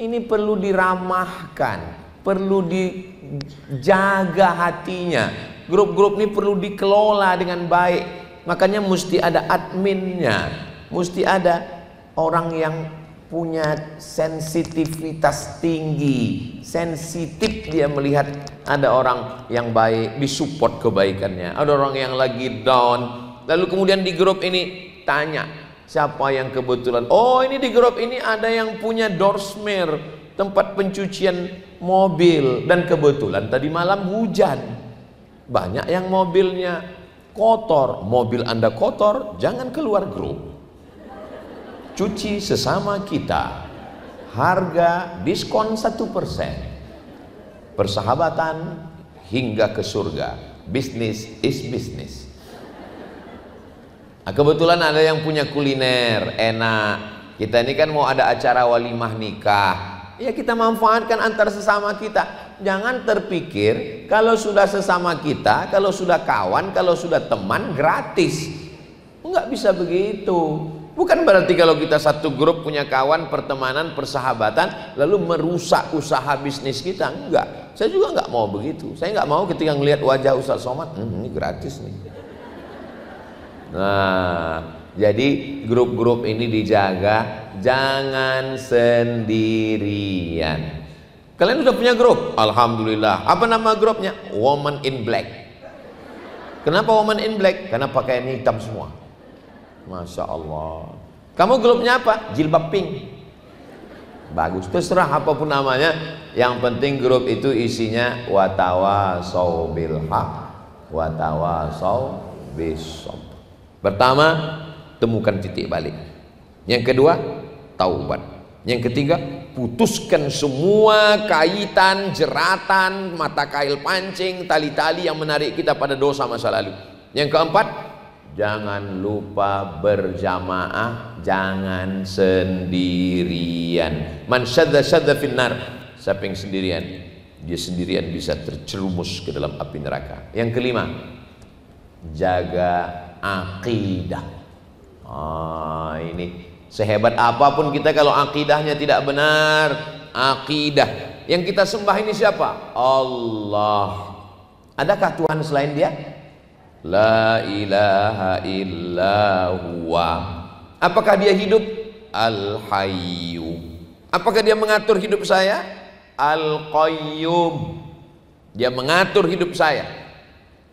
Ini perlu diramahkan, perlu dijaga hatinya. Grup-grup ini perlu dikelola dengan baik. Makanya mesti ada adminnya, mesti ada orang yang punya sensitivitas tinggi, sensitif dia melihat ada orang yang baik, disupport kebaikannya, ada orang yang lagi down. Lalu kemudian di grup ini tanya, siapa yang kebetulan, oh ini di grup ini ada yang punya doorsmere, tempat pencucian mobil, dan kebetulan tadi malam hujan, banyak yang mobilnya kotor. Mobil Anda kotor, jangan keluar grup. Cuci sesama kita. Harga diskon 1%. Persahabatan hingga ke surga. Business is business. Nah, kebetulan ada yang punya kuliner enak. Kita ini kan mau ada acara walimah nikah. Ya kita manfaatkan antar sesama kita. Jangan terpikir kalau sudah sesama kita, kalau sudah kawan, kalau sudah teman gratis. Enggak bisa begitu. Bukan berarti kalau kita satu grup punya kawan, pertemanan, persahabatan, lalu merusak usaha bisnis kita. Enggak. Saya juga enggak mau begitu. Saya enggak mau ketika ngelihat wajah Ustaz Somad, ini gratis nih. Nah, jadi grup-grup ini dijaga, jangan sendirian. Kalian sudah punya grup? Alhamdulillah. Apa nama grupnya? Woman in Black. Kenapa Woman in Black? Karena pakaian hitam semua. Masya Allah. Kamu grupnya apa? Jilbab pink. Bagus, terserah apapun namanya. Yang penting grup itu isinya watawasau bil haq, watawasau bis sabr. Pertama, temukan titik balik. Yang kedua, taubat. Yang ketiga, putuskan semua kaitan, jeratan, mata kail pancing, tali-tali yang menarik kita pada dosa masa lalu. Yang keempat, jangan lupa berjamaah, jangan sendirian. Man syadda syadda finnar. Siapa yang sendirian, dia sendirian bisa tercerumus ke dalam api neraka. Yang kelima, jaga akidah. Ini sehebat apapun kita kalau akidahnya tidak benar, akidah yang kita sembah ini siapa? Allah. Adakah Tuhan selain dia? La ilaha illa huwa. Apakah dia hidup? Al-Hayyu. Apakah dia mengatur hidup saya? Al-Qayyum. Dia mengatur hidup saya.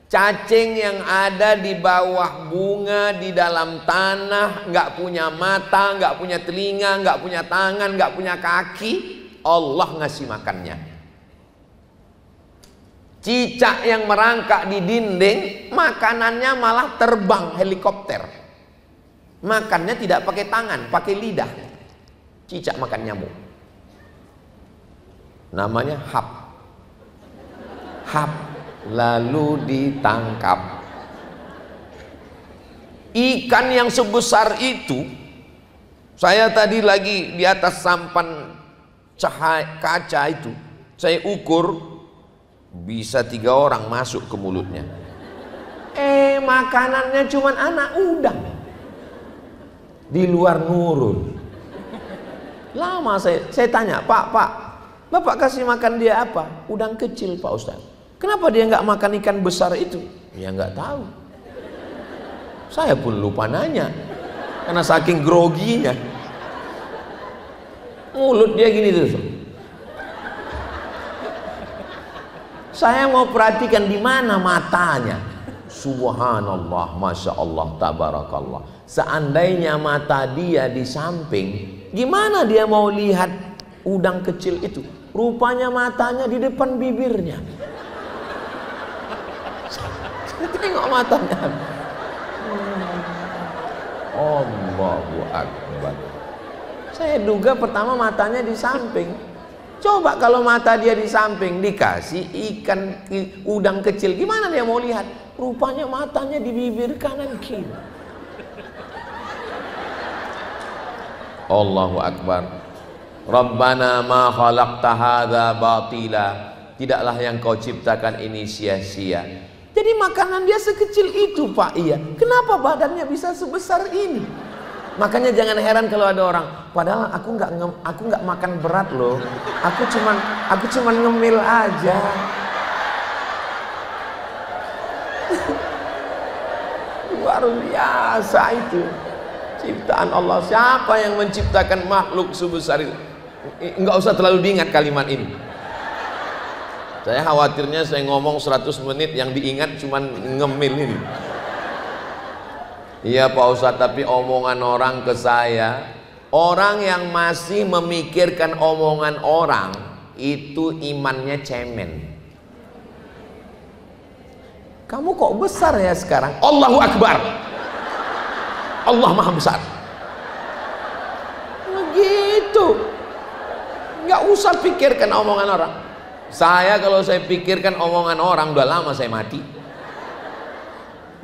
Cacing yang ada di bawah bunga, di dalam tanah, nggak punya mata, nggak punya telinga, nggak punya tangan, nggak punya kaki, Allah ngasih makannya. Cicak yang merangkak di dinding, makanannya malah terbang helikopter. Makannya tidak pakai tangan, pakai lidah. Cicak makan nyamuk. Namanya hap. Hap. Lalu ditangkap. Ikan yang sebesar itu, saya tadi lagi di atas sampan cahaya kaca itu, saya ukur bisa 3 orang masuk ke mulutnya. makanannya cuman anak udang. Di luar nurul. Lama saya tanya, Pak, Bapak kasih makan dia apa? Udang kecil, Pak Ustaz. Kenapa dia nggak makan ikan besar itu? Ya nggak tahu. Saya pun lupa nanya. Karena saking groginya. Mulut dia gini terus. Saya mau perhatikan di mana matanya. Subhanallah, Masya Allah, Tabarakallah. Seandainya mata dia di samping, gimana dia mau lihat udang kecil itu? Rupanya matanya di depan bibirnya. Saya tengok matanya. Allahu Akbar. Saya duga pertama matanya di samping. Coba kalau mata dia di samping dikasih ikan udang kecil, gimana dia mau lihat? Rupanya matanya di bibir kanan kiri. Allahu Akbar. Rabbana ma khalaqta hadza batila. Tidaklah yang kau ciptakan ini sia-sia. Jadi makanan dia sekecil itu, Pak. Iya. Kenapa badannya bisa sebesar ini? Makanya jangan heran kalau ada orang, padahal aku nggak makan berat loh. Aku cuman ngemil aja. Luar biasa itu. Ciptaan Allah. Siapa yang menciptakan makhluk sebesar itu? Enggak usah terlalu diingat kalimat ini. Saya khawatirnya saya ngomong 100 menit yang diingat cuman ngemil ini. Iya Pak Ustadz, tapi omongan orang ke saya, orang yang masih memikirkan omongan orang itu imannya cemen. Kamu kok besar ya sekarang? Allahu Akbar. Allah Maha Besar. Begitu. Nggak usah pikirkan omongan orang. Saya kalau saya pikirkan omongan orang udah lama saya mati.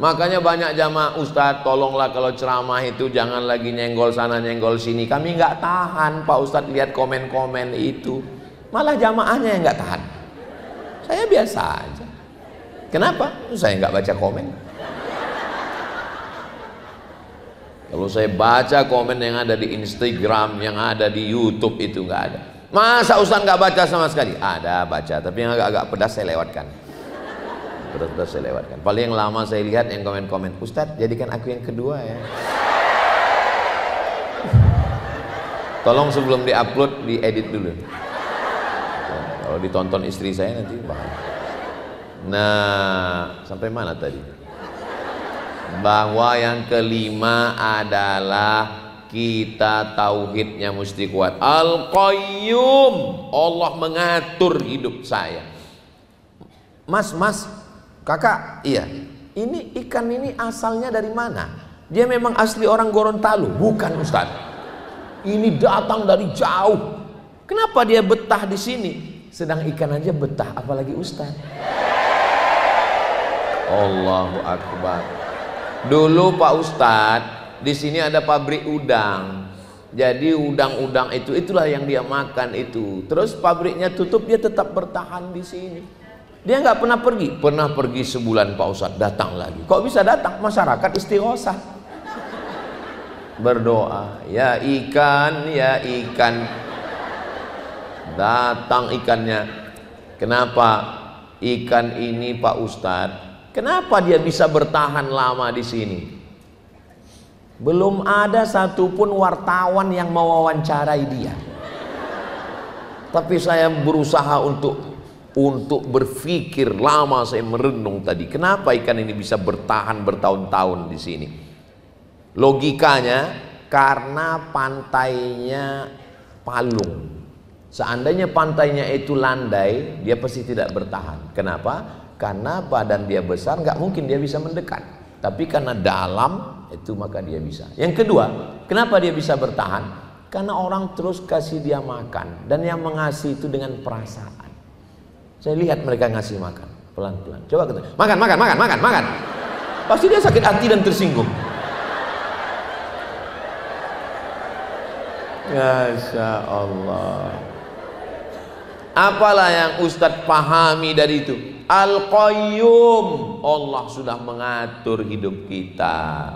Makanya banyak jamaah, Ustadz tolonglah kalau ceramah itu jangan lagi nyenggol sana nyenggol sini. Kami nggak tahan Pak Ustadz lihat komen-komen itu. Malah jamaahnya yang nggak tahan. Saya biasa aja. Kenapa? Saya nggak baca komen. Kalau saya baca komen yang ada di Instagram, yang ada di YouTube itu nggak ada. Masa Ustadz nggak baca sama sekali? Ada baca, tapi yang agak-agak pedas saya lewatkan. Pedas saya lewatkan. Paling yang lama saya lihat yang komen-komen, Ustadz jadikan aku yang kedua ya. Tolong sebelum diupload diedit dulu. Kalau ditonton istri saya nanti bahaya. Nah, sampai mana tadi? Bahwa yang kelima adalah kita tauhidnya mesti kuat. Al-Qayyum, Allah mengatur hidup saya. Mas, kakak, iya. Ini ikan ini asalnya dari mana? Dia memang asli orang Gorontalo? Bukan Ustaz. Ini datang dari jauh. Kenapa dia betah di sini? Sedang ikan aja betah, apalagi Ustaz. Allahu Akbar. Dulu Pak Ustaz, di sini ada pabrik udang. Jadi udang-udang itulah yang dia makan itu. Terus pabriknya tutup, dia tetap bertahan di sini. Dia nggak pernah pergi. Pernah pergi sebulan Pak Ustadz, datang lagi. Kok bisa datang? Masyarakat istighosah. Berdoa, ya ikan, ya ikan. Datang ikannya. Kenapa ikan ini Pak Ustadz? Kenapa dia bisa bertahan lama di sini? Belum ada satupun wartawan yang mewawancarai dia. Tapi saya berusaha untuk berpikir lama, saya merenung tadi. Kenapa ikan ini bisa bertahan bertahun-tahun di sini? Logikanya karena pantainya palung. Seandainya pantainya itu landai, dia pasti tidak bertahan. Kenapa? Karena badan dia besar, nggak mungkin dia bisa mendekat. Tapi karena dalam itu maka dia bisa. Yang kedua, kenapa dia bisa bertahan? Karena orang terus kasih dia makan, dan yang mengasihi itu dengan perasaan. Saya lihat mereka ngasih makan pelan-pelan. Coba kita makan. Pasti dia sakit hati dan tersinggung. Masya Allah. Apalah yang Ustadz pahami dari itu? Al-Qayyum, Allah sudah mengatur hidup kita.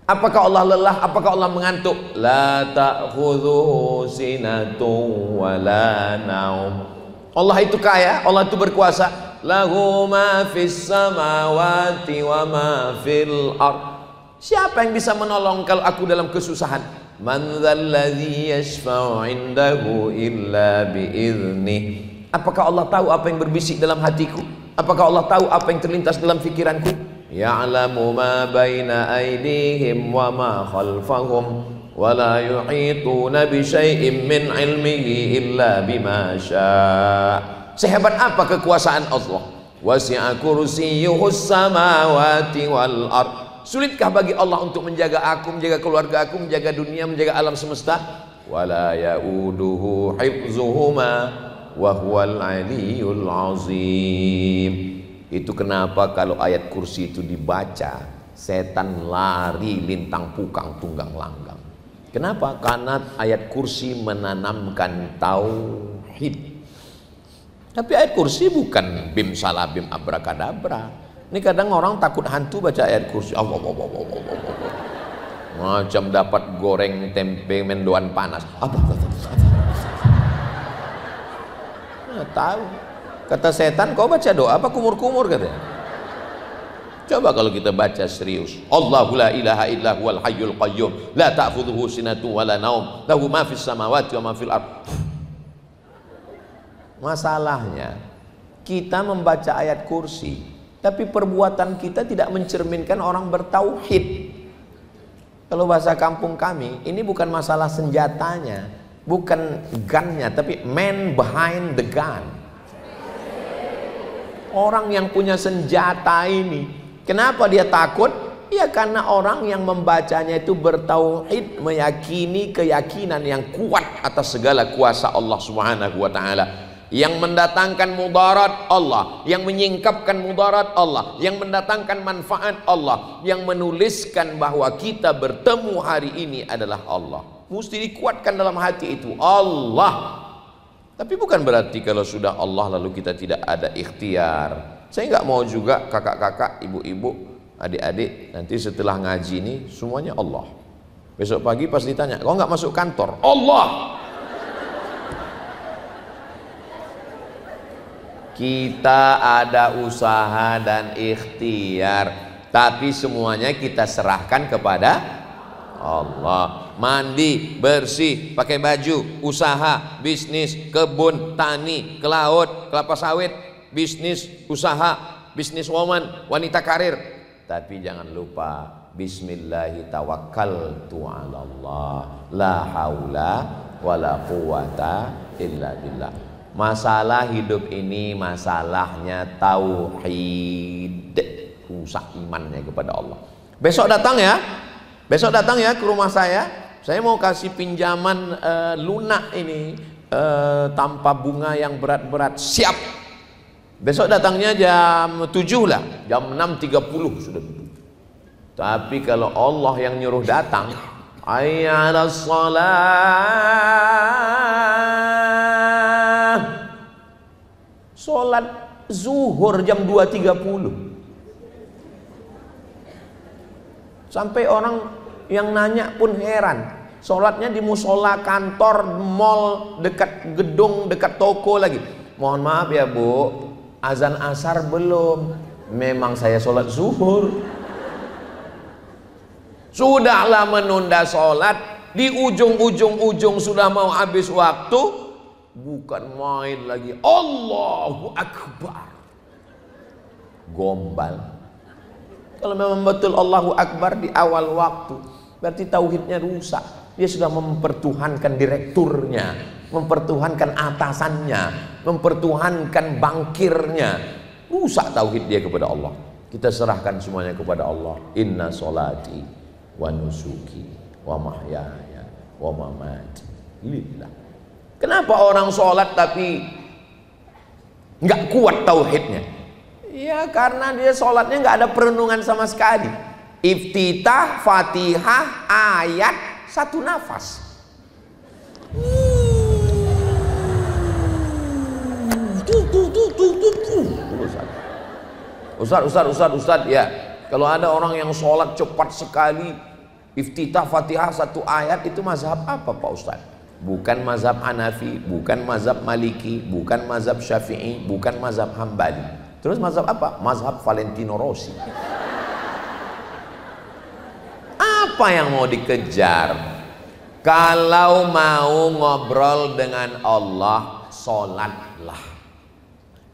Apakah Allah lelah? Apakah Allah mengantuk? La ta'khudhuhu sinatun wa la naum. Allah itu kaya, Allah itu berkuasa. Lahu ma fis samawati wa ma fil ard. Siapa yang bisa menolong kalau aku dalam kesusahan? Man dzalladzi yashfa'u 'indahu illa bi'idzni. Apakah Allah tahu apa yang berbisik dalam hatiku? Apakah Allah tahu apa yang terlintas dalam pikiranku? Ya'lamu ma baina aydihim wa ma khalfahum wa la yuhituna bi syai'in min 'ilmihi illa bima syaa'. Sehebat apa kekuasaan Allah? Wasi'a kursiyyuhus samawati wal ard. Sulitkah bagi Allah untuk menjaga aku, menjaga keluarga aku, menjaga dunia, menjaga alam semesta? Wala ya'uduhu hifzuhuma wa huwal aliyyul azim. Itu kenapa kalau ayat kursi itu dibaca, setan lari lintang pukang tunggang langgang. Kenapa? Karena ayat kursi menanamkan tauhid. Tapi ayat kursi bukan bim salabim abrakadabra. Ini kadang orang takut hantu baca ayat kursi. Allah. Macam dapat goreng tempe mendoan panas. Apa? Nggak tahu. Kata setan, kau baca doa apa kumur-kumur katanya. Coba kalau kita baca serius. Allahu la ilaha illa huwal hayyul qayyum la ta'khudhuhu sinatun wa la naum lahu ma fis samawati wa ma fil ard. Masalahnya kita membaca ayat kursi tapi perbuatan kita tidak mencerminkan orang bertauhid. Kalau bahasa kampung kami, ini bukan masalah senjatanya, bukan gunnya, tapi man behind the gun. Orang yang punya senjata ini, kenapa dia takut? Ya karena orang yang membacanya itu bertauhid, meyakini keyakinan yang kuat atas segala kuasa Allah Subhanahu wa taala. Yang mendatangkan mudarat Allah, yang menyingkapkan mudarat Allah, yang mendatangkan manfaat Allah, yang menuliskan bahwa kita bertemu hari ini adalah Allah. Mesti dikuatkan dalam hati itu Allah. Tapi bukan berarti kalau sudah Allah lalu kita tidak ada ikhtiar. Saya nggak mau juga kakak-kakak, ibu-ibu, adik-adik nanti setelah ngaji ini semuanya Allah. Besok pagi pas ditanya, kok nggak masuk kantor? Allah. Kita ada usaha dan ikhtiar, tapi semuanya kita serahkan kepada Allah. Mandi, bersih, pakai baju, usaha, bisnis, kebun, tani, ke laut, kelapa sawit, bisnis, usaha, bisnis woman, wanita karir. Tapi jangan lupa bismillahi tawakkaltu 'ala Allah, la haula wala quwata illa billah. Masalah hidup ini masalahnya tauhid, rusak imannya kepada Allah. Besok datang ya ke rumah saya mau kasih pinjaman lunak ini tanpa bunga yang berat-berat. Siap. Besok datangnya jam 7 lah, jam 6.30 sudah duduk. Tapi kalau Allah yang nyuruh datang, hayya 'alas shalah, sholat zuhur jam 2.30. Sampai orang yang nanya pun heran, sholatnya di musola kantor, mall, dekat gedung, dekat toko lagi. Mohon maaf ya Bu, azan asar belum. Memang saya sholat zuhur. Sudahlah menunda sholat, di ujung sudah mau habis waktu. Bukan main lagi, Allahu Akbar, gombal. Kalau memang betul Allahu Akbar di awal waktu, berarti tauhidnya rusak. Dia sudah mempertuhankan direkturnya, mempertuhankan atasannya, mempertuhankan bankirnya. Rusak tauhid dia kepada Allah. Kita serahkan semuanya kepada Allah. Inna sholati wa nusuki wa mahyaya wa mamati lillah. Kenapa orang sholat tapi nggak kuat tauhidnya? Ya karena dia sholatnya nggak ada perenungan sama sekali. Iftitah, Fatihah, ayat, satu nafas. Ustaz, ya. Kalau ada orang yang sholat cepat sekali, iftitah Fatihah 1 ayat, itu mazhab apa Pak Ustaz? Bukan mazhab Hanafi, bukan mazhab Maliki, bukan mazhab Syafi'i, bukan mazhab Hambali. Terus mazhab apa? Mazhab Valentino Rossi. Apa yang mau dikejar? Kalau mau ngobrol dengan Allah, sholatlah.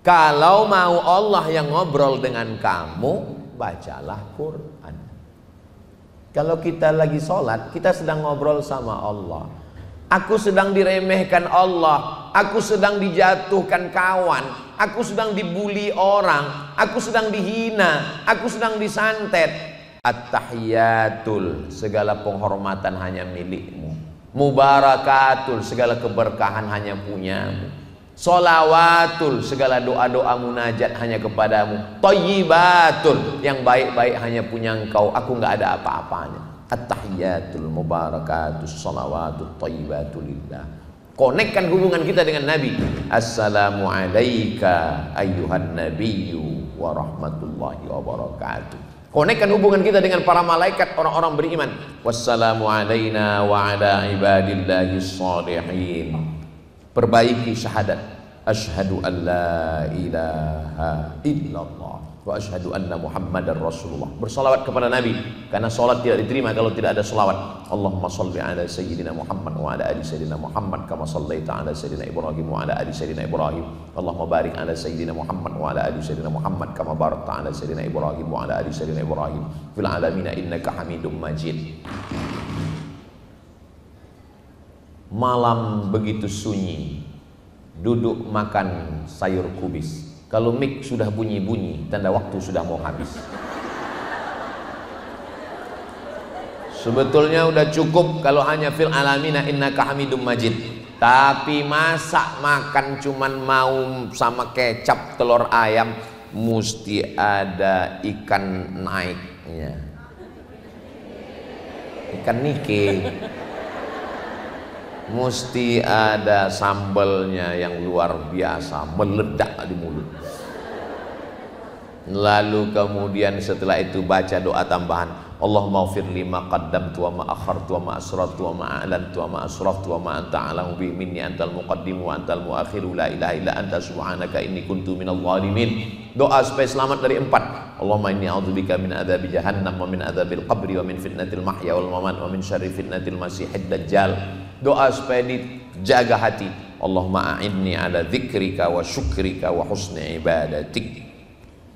Kalau mau Allah yang ngobrol dengan kamu, bacalah Quran. Kalau kita lagi sholat, kita sedang ngobrol sama Allah. Aku sedang diremehkan Allah, aku sedang dijatuhkan kawan, aku sedang dibully orang, aku sedang dihina, aku sedang disantet. At-tahiyatul, segala penghormatan hanya milikmu. Mubarakatul, segala keberkahan hanya punyamu. Sholawatul, segala doa-doa munajat hanya kepadamu. Thayyibatul, yang baik-baik hanya punya engkau, aku nggak ada apa-apanya. At-tahiyatul mubarakatus sholawatut thayyibatul lillah. Konekkan hubungan kita dengan Nabi. Assalamu alayka ayyuhan nabiyyu wa rahmatullahi wa barakatuh. Konekkan hubungan kita dengan para malaikat, orang-orang beriman. Wassalamu alayna wa ala ibadillahis shalihin. Perbaiki syahadat. Asyhadu an la ilaha illallah wa asyhadu anna Muhammadar Rasulullah. Bersalawat kepada Nabi, karena salat tidak diterima kalau tidak ada salawat. Allahumma shalli ala sayyidina Muhammad wa ala ali sayyidina Muhammad kama shallaita ala sayyidina Ibrahim wa ala ali sayyidina Ibrahim. Allahumma barik ala sayyidina Muhammad wa ala ali sayyidina Muhammad kama barakta ala sayyidina Ibrahim wa ala ali sayyidina Ibrahim fil alamin innaka Hamidum Majid. Malam begitu sunyi, duduk makan sayur kubis. Kalau mik sudah bunyi-bunyi, tanda waktu sudah mau habis. Sebetulnya udah cukup kalau hanya fil alamina innaka Hamidum Majid. Tapi masa makan cuman mau sama kecap telur ayam, mesti ada ikan naiknya, ikan nike. Mesti ada sambalnya yang luar biasa, meledak di mulut. Lalu kemudian setelah itu baca doa tambahan. Allahumma ighfir li ma qaddamtu wa ma akhartu wa ma asrartu wa ma a'lantu wa ma asraftu wa ma anta a'lamu bi minni antal muqaddim wa antal muakhiru la ilaha illa anta subhanaka inni kuntu minadh dhalimin. Doa supaya selamat dari 4. Allahumma inni a'udzubika min adzabi jahannam wa min adzabil qabri wa min fitnatil mahya wal mamat wa min syarri fitnatil masiihid dajjal. Doa supaya dijaga hati. Allahumma a'inni ala dzikrika wa syukrika wa husni ibadatik.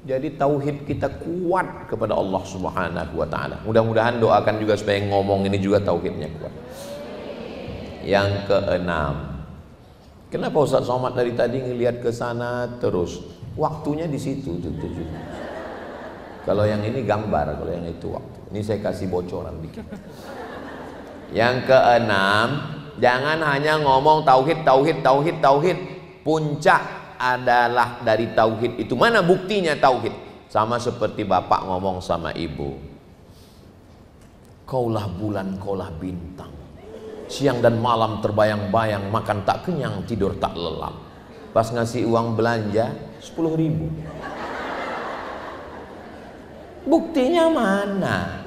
Jadi tauhid kita kuat kepada Allah Subhanahu wa taala. Mudah-mudahan doakan juga supaya ngomong ini juga tauhidnya kuat. Yang keenam. Kenapa Ustaz Somad dari tadi ngelihat ke sana terus? Waktunya di situ tuh. Kalau yang ini gambar, kalau yang itu waktu. Ini saya kasih bocoran dikit. Yang keenam, jangan hanya ngomong tauhid. Puncak adalah dari tauhid itu. Mana buktinya tauhid? Sama seperti bapak ngomong sama ibu. Kaulah bulan, kaulah bintang. Siang dan malam terbayang-bayang, makan tak kenyang, tidur tak lelap. Pas ngasih uang belanja 10.000. Buktinya mana?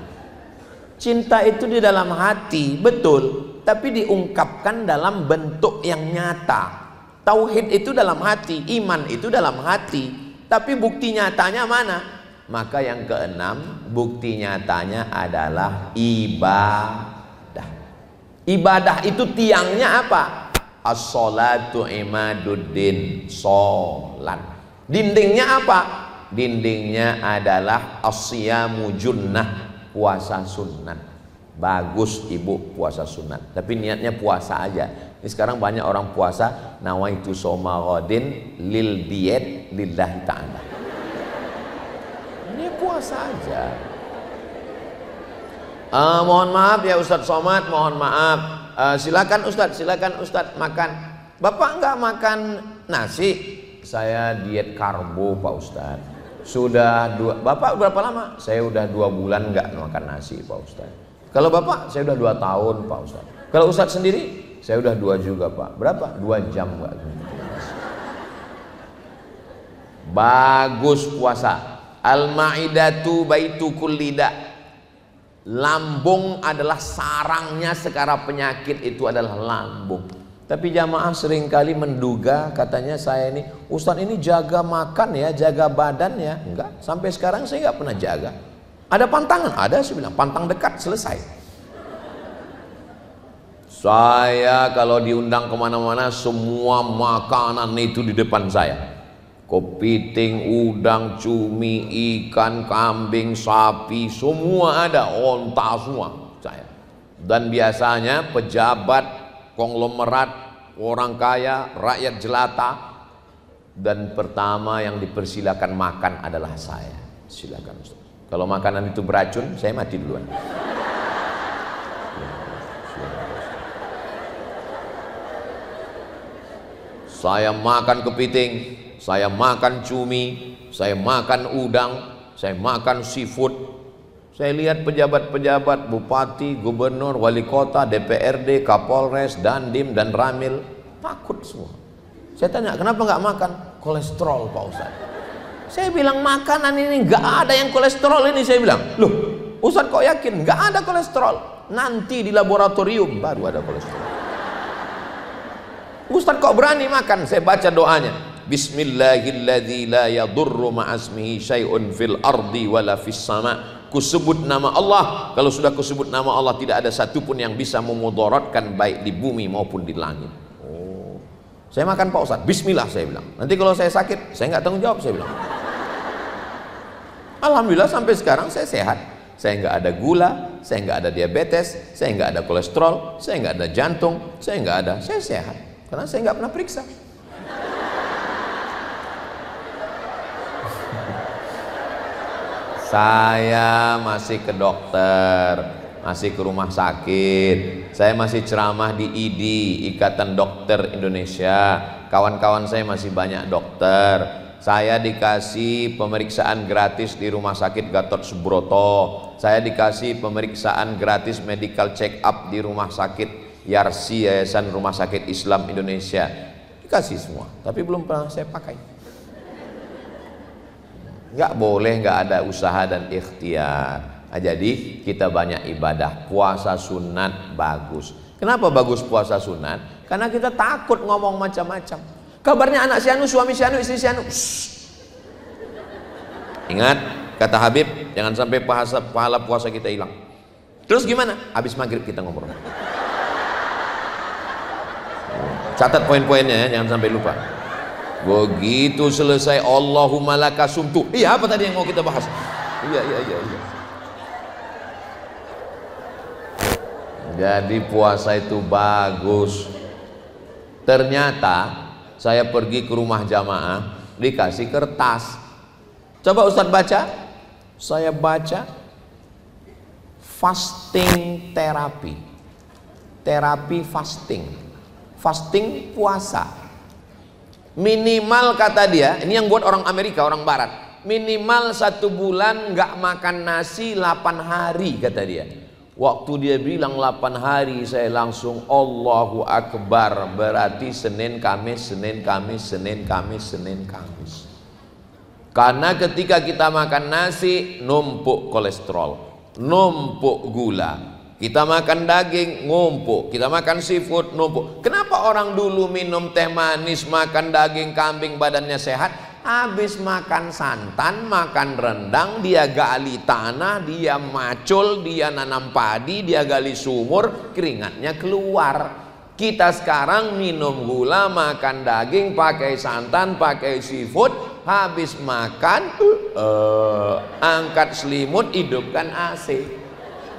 Cinta itu di dalam hati, betul, tapi diungkapkan dalam bentuk yang nyata. Tauhid itu dalam hati, iman itu dalam hati, tapi bukti nyatanya mana? Maka yang keenam, bukti nyatanya adalah ibadah. Ibadah itu tiangnya apa? As-sholatu imaduddin, sholat. Dindingnya apa? Dindingnya adalah as-siyamu junnah, puasa sunat. Bagus ibu puasa sunat, tapi niatnya puasa aja. Ini sekarang banyak orang puasa nawaitu soma ghadin lil diet lillahi ta'ala. Ini puasa aja. Mohon maaf ya Ustadz Somad, mohon maaf. Silakan Ustadz makan. Bapak enggak makan nasi? Saya diet karbo Pak Ustadz. Bapak berapa lama? Saya udah 2 bulan enggak makan nasi Pak Ustadz. Kalau Bapak, saya udah 2 tahun Pak Ustadz. Kalau Ustadz sendiri, saya udah 2 juga Pak. Berapa? 2 jam enggak. Bagus puasa. Al-ma'idatu baitu kulli da. Lambung adalah sarangnya segala penyakit, itu adalah lambung. Tapi jamaah seringkali menduga, katanya saya ini, Ustadz ini jaga makan ya, jaga badan ya. Enggak, sampai sekarang saya nggak pernah jaga. Ada pantangan? Ada, saya bilang, pantang dekat, selesai. Saya kalau diundang kemana-mana, semua makanan itu di depan saya. Kepiting, udang, cumi, ikan, kambing, sapi, semua ada, onta semua saya. Dan biasanya pejabat, konglomerat, orang kaya, rakyat jelata, dan pertama yang dipersilakan makan adalah saya. Silakan Ustaz. Kalau makanan itu beracun, saya mati duluan. Saya makan kepiting, saya makan cumi, saya makan udang, saya makan seafood. Saya lihat pejabat-pejabat, bupati, gubernur, wali kota, DPRD, Kapolres, Dandim, dan Ramil takut semua. Saya tanya, kenapa nggak makan? Kolesterol Pak Ustadz. Saya bilang, makanan ini nggak ada yang kolesterol ini. Saya bilang, loh Ustadz kok yakin? Nggak ada kolesterol. Nanti di laboratorium baru ada kolesterol. Ustadz kok berani makan? Saya baca doanya. Bismillahilladzi la yadurru ma'asmihi syai'un fil ardi wala fis sama'. Kusebut nama Allah. Kalau sudah kusebut nama Allah, tidak ada satupun yang bisa memudaratkan, baik di bumi maupun di langit. Oh, saya makan Pak Ustadz, bismillah saya bilang. Nanti kalau saya sakit, saya nggak tanggung jawab, saya bilang. Alhamdulillah sampai sekarang saya sehat. Saya nggak ada gula, saya nggak ada diabetes, saya nggak ada kolesterol, saya nggak ada jantung, saya nggak ada. Saya sehat karena saya nggak pernah periksa. Saya masih ke dokter, masih ke rumah sakit, saya masih ceramah di IDI, Ikatan Dokter Indonesia. Kawan-kawan saya masih banyak dokter. Saya dikasih pemeriksaan gratis di rumah sakit Gatot Subroto. Saya dikasih pemeriksaan gratis medical check up di rumah sakit Yarsi, Yayasan Rumah Sakit Islam Indonesia. Dikasih semua, tapi belum pernah saya pakai. Nggak boleh nggak ada usaha dan ikhtiar. Nah, jadi kita banyak ibadah. Puasa sunat bagus. Kenapa bagus puasa sunat? Karena kita takut ngomong macam-macam. Kabarnya anak si anu, suami si anu, istri si anu. Ingat kata Habib, jangan sampai pahala puasa kita hilang. Terus gimana? Habis maghrib kita ngobrol. Catat poin-poinnya ya, jangan sampai lupa. Begitu selesai Allahumma laka sumtu. Iya, apa tadi yang mau kita bahas? Iya. Jadi puasa itu bagus. Ternyata saya pergi ke rumah jamaah, dikasih kertas. Coba Ustadz baca. Saya baca fasting terapi. Terapi fasting. Fasting puasa. Minimal kata dia, ini yang buat orang Amerika, orang Barat, minimal 1 bulan nggak makan nasi 8 hari kata dia. Waktu dia bilang 8 hari, saya langsung Allahu Akbar. Berarti Senin Kamis, Senin Kamis, Senin Kamis, Senin Kamis. Karena ketika kita makan nasi, numpuk kolesterol, numpuk gula. Kita makan daging, ngumpuk. Kita makan seafood, numpuk. Kenapa orang dulu minum teh manis, makan daging kambing, badannya sehat? Habis makan santan, makan rendang, dia gali tanah, dia macul, dia nanam padi, dia gali sumur, keringatnya keluar. Kita sekarang minum gula, makan daging, pakai santan, pakai seafood. Habis makan, angkat selimut, hidupkan AC.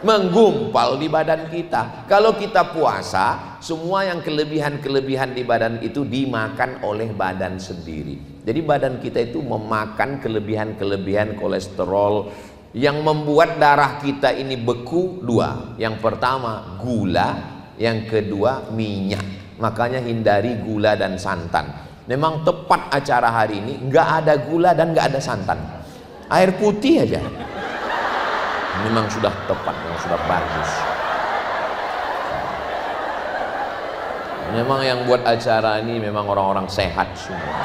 Menggumpal di badan kita. Kalau kita puasa, semua yang kelebihan-kelebihan di badan itu dimakan oleh badan sendiri. Jadi badan kita itu memakan kelebihan-kelebihan kolesterol yang membuat darah kita ini beku. 2. Yang pertama gula, yang kedua minyak. Makanya hindari gula dan santan. Memang tepat acara hari ini nggak ada gula dan nggak ada santan. Air putih aja. Memang sudah tepat, memang sudah bagus. Memang yang buat acara ini memang orang-orang sehat semua.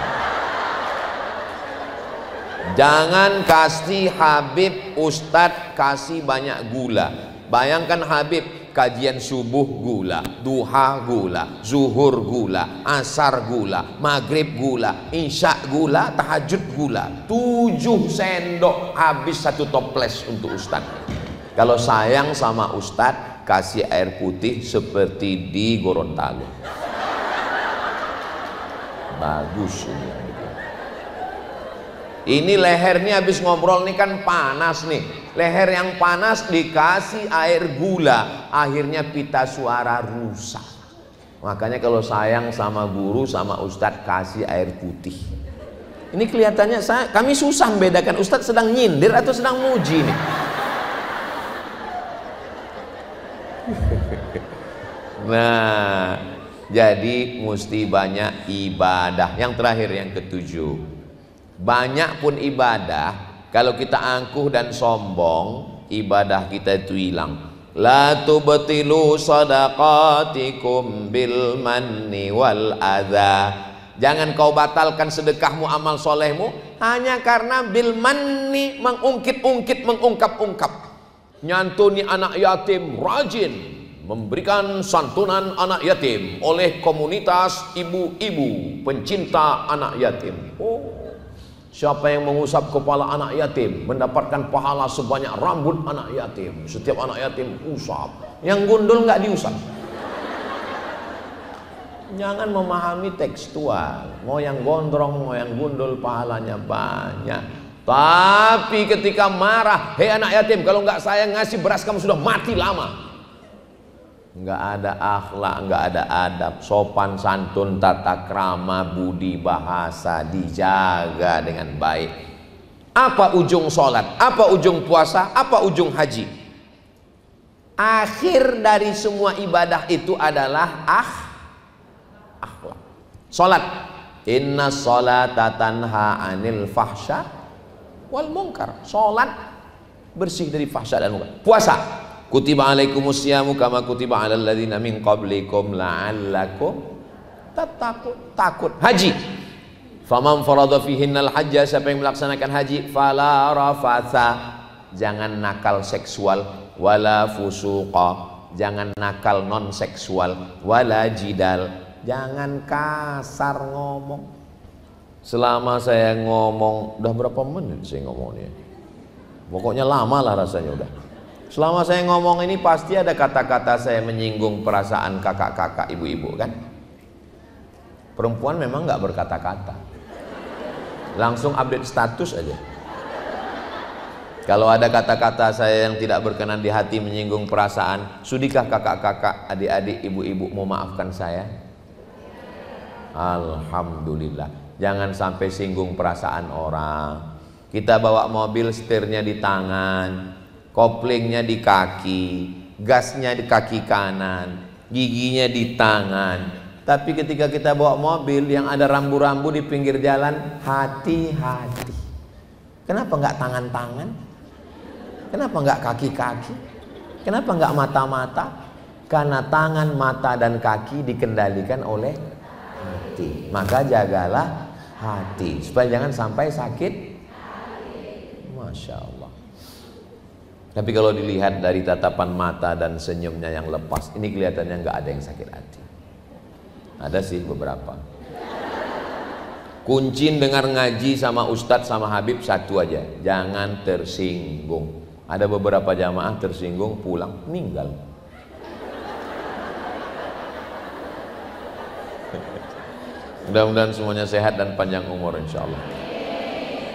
Jangan kasih Habib Ustadz kasih banyak gula. Bayangkan Habib kajian subuh gula, duha gula, zuhur gula, asar gula, maghrib gula, isya gula, tahajud gula. 7 sendok habis 1 toples untuk Ustadz. Kalau sayang sama Ustadz kasih air putih seperti di Gorontalo. Bagus ini. Ini lehernya habis ngobrol nih kan panas nih. Leher yang panas dikasih air gula, akhirnya pita suara rusak. Makanya kalau sayang sama guru sama ustadz kasih air putih. Ini kelihatannya kami susah membedakan ustadz sedang nyindir atau sedang muji nih. Nah, jadi mesti banyak ibadah. Yang terakhir yang ke-7. Banyak pun ibadah, kalau kita angkuh dan sombong, ibadah kita itu hilang. La tubtilu sadaqatikum bil manni wal adza. Jangan kau batalkan sedekahmu, amal solehmu hanya karena bil manni, mengungkit-ungkit, mengungkap-ungkap. Nyantuni anak yatim, rajin memberikan santunan anak yatim oleh komunitas ibu-ibu pencinta anak yatim. Siapa yang mengusap kepala anak yatim mendapatkan pahala sebanyak rambut anak yatim. Setiap anak yatim usap. Yang gundul nggak diusap. Jangan memahami tekstual. Mau yang gondrong, mau yang gundul pahalanya banyak. Tapi ketika marah, hei anak yatim, kalau nggak saya ngasih beras kamu sudah mati lama. Nggak ada akhlak, nggak ada adab, sopan santun, tata krama, budi bahasa dijaga dengan baik. Apa ujung sholat? Apa ujung puasa? Apa ujung haji? Akhir dari semua ibadah itu adalah akhlak. Sholat. Inna sholata tanha anil fahsya wal munkar. Sholat bersih dari fahsya dan munkar. Puasa. Kutiba alaikumus syamu kama kutiba alal ladzina min qablikum la'allakum tattaqun. Takut. Haji. Faman farada fihinnal hajja, siapa yang melaksanakan haji, fala rafatha, jangan nakal seksual, wala fusuqa, jangan nakal non seksual, wala jidal, jangan kasar ngomong. Selama saya ngomong, udah berapa menit saya ngomongnya? Pokoknya lama lah rasanya udah. Selama saya ngomong ini pasti ada kata-kata saya menyinggung perasaan kakak-kakak, ibu-ibu kan? Perempuan memang nggak berkata-kata, langsung update status aja. Kalau ada kata-kata saya yang tidak berkenan di hati menyinggung perasaan, sudikah kakak-kakak, adik-adik, ibu-ibu mau maafkan saya? Alhamdulillah. Jangan sampai singgung perasaan orang. Kita bawa mobil, setirnya di tangan, koplingnya di kaki, gasnya di kaki kanan, giginya di tangan. Tapi ketika kita bawa mobil yang ada rambu-rambu di pinggir jalan, hati-hati. Kenapa nggak tangan-tangan? Kenapa nggak kaki-kaki? Kenapa nggak mata-mata? Karena tangan, mata, dan kaki dikendalikan oleh hati. Maka jagalah hati supaya jangan sampai sakit. Masya Allah. Tapi kalau dilihat dari tatapan mata dan senyumnya yang lepas, ini kelihatannya nggak ada yang sakit hati. Ada sih beberapa. Kunci dengar ngaji sama ustadz sama habib satu aja, jangan tersinggung. Ada beberapa jamaah tersinggung pulang meninggal. Mudah-mudahan semuanya sehat dan panjang umur insya Allah.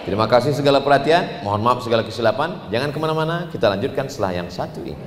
Terima kasih segala perhatian, mohon maaf segala kesilapan. Jangan kemana-mana, kita lanjutkan setelah yang satu ini.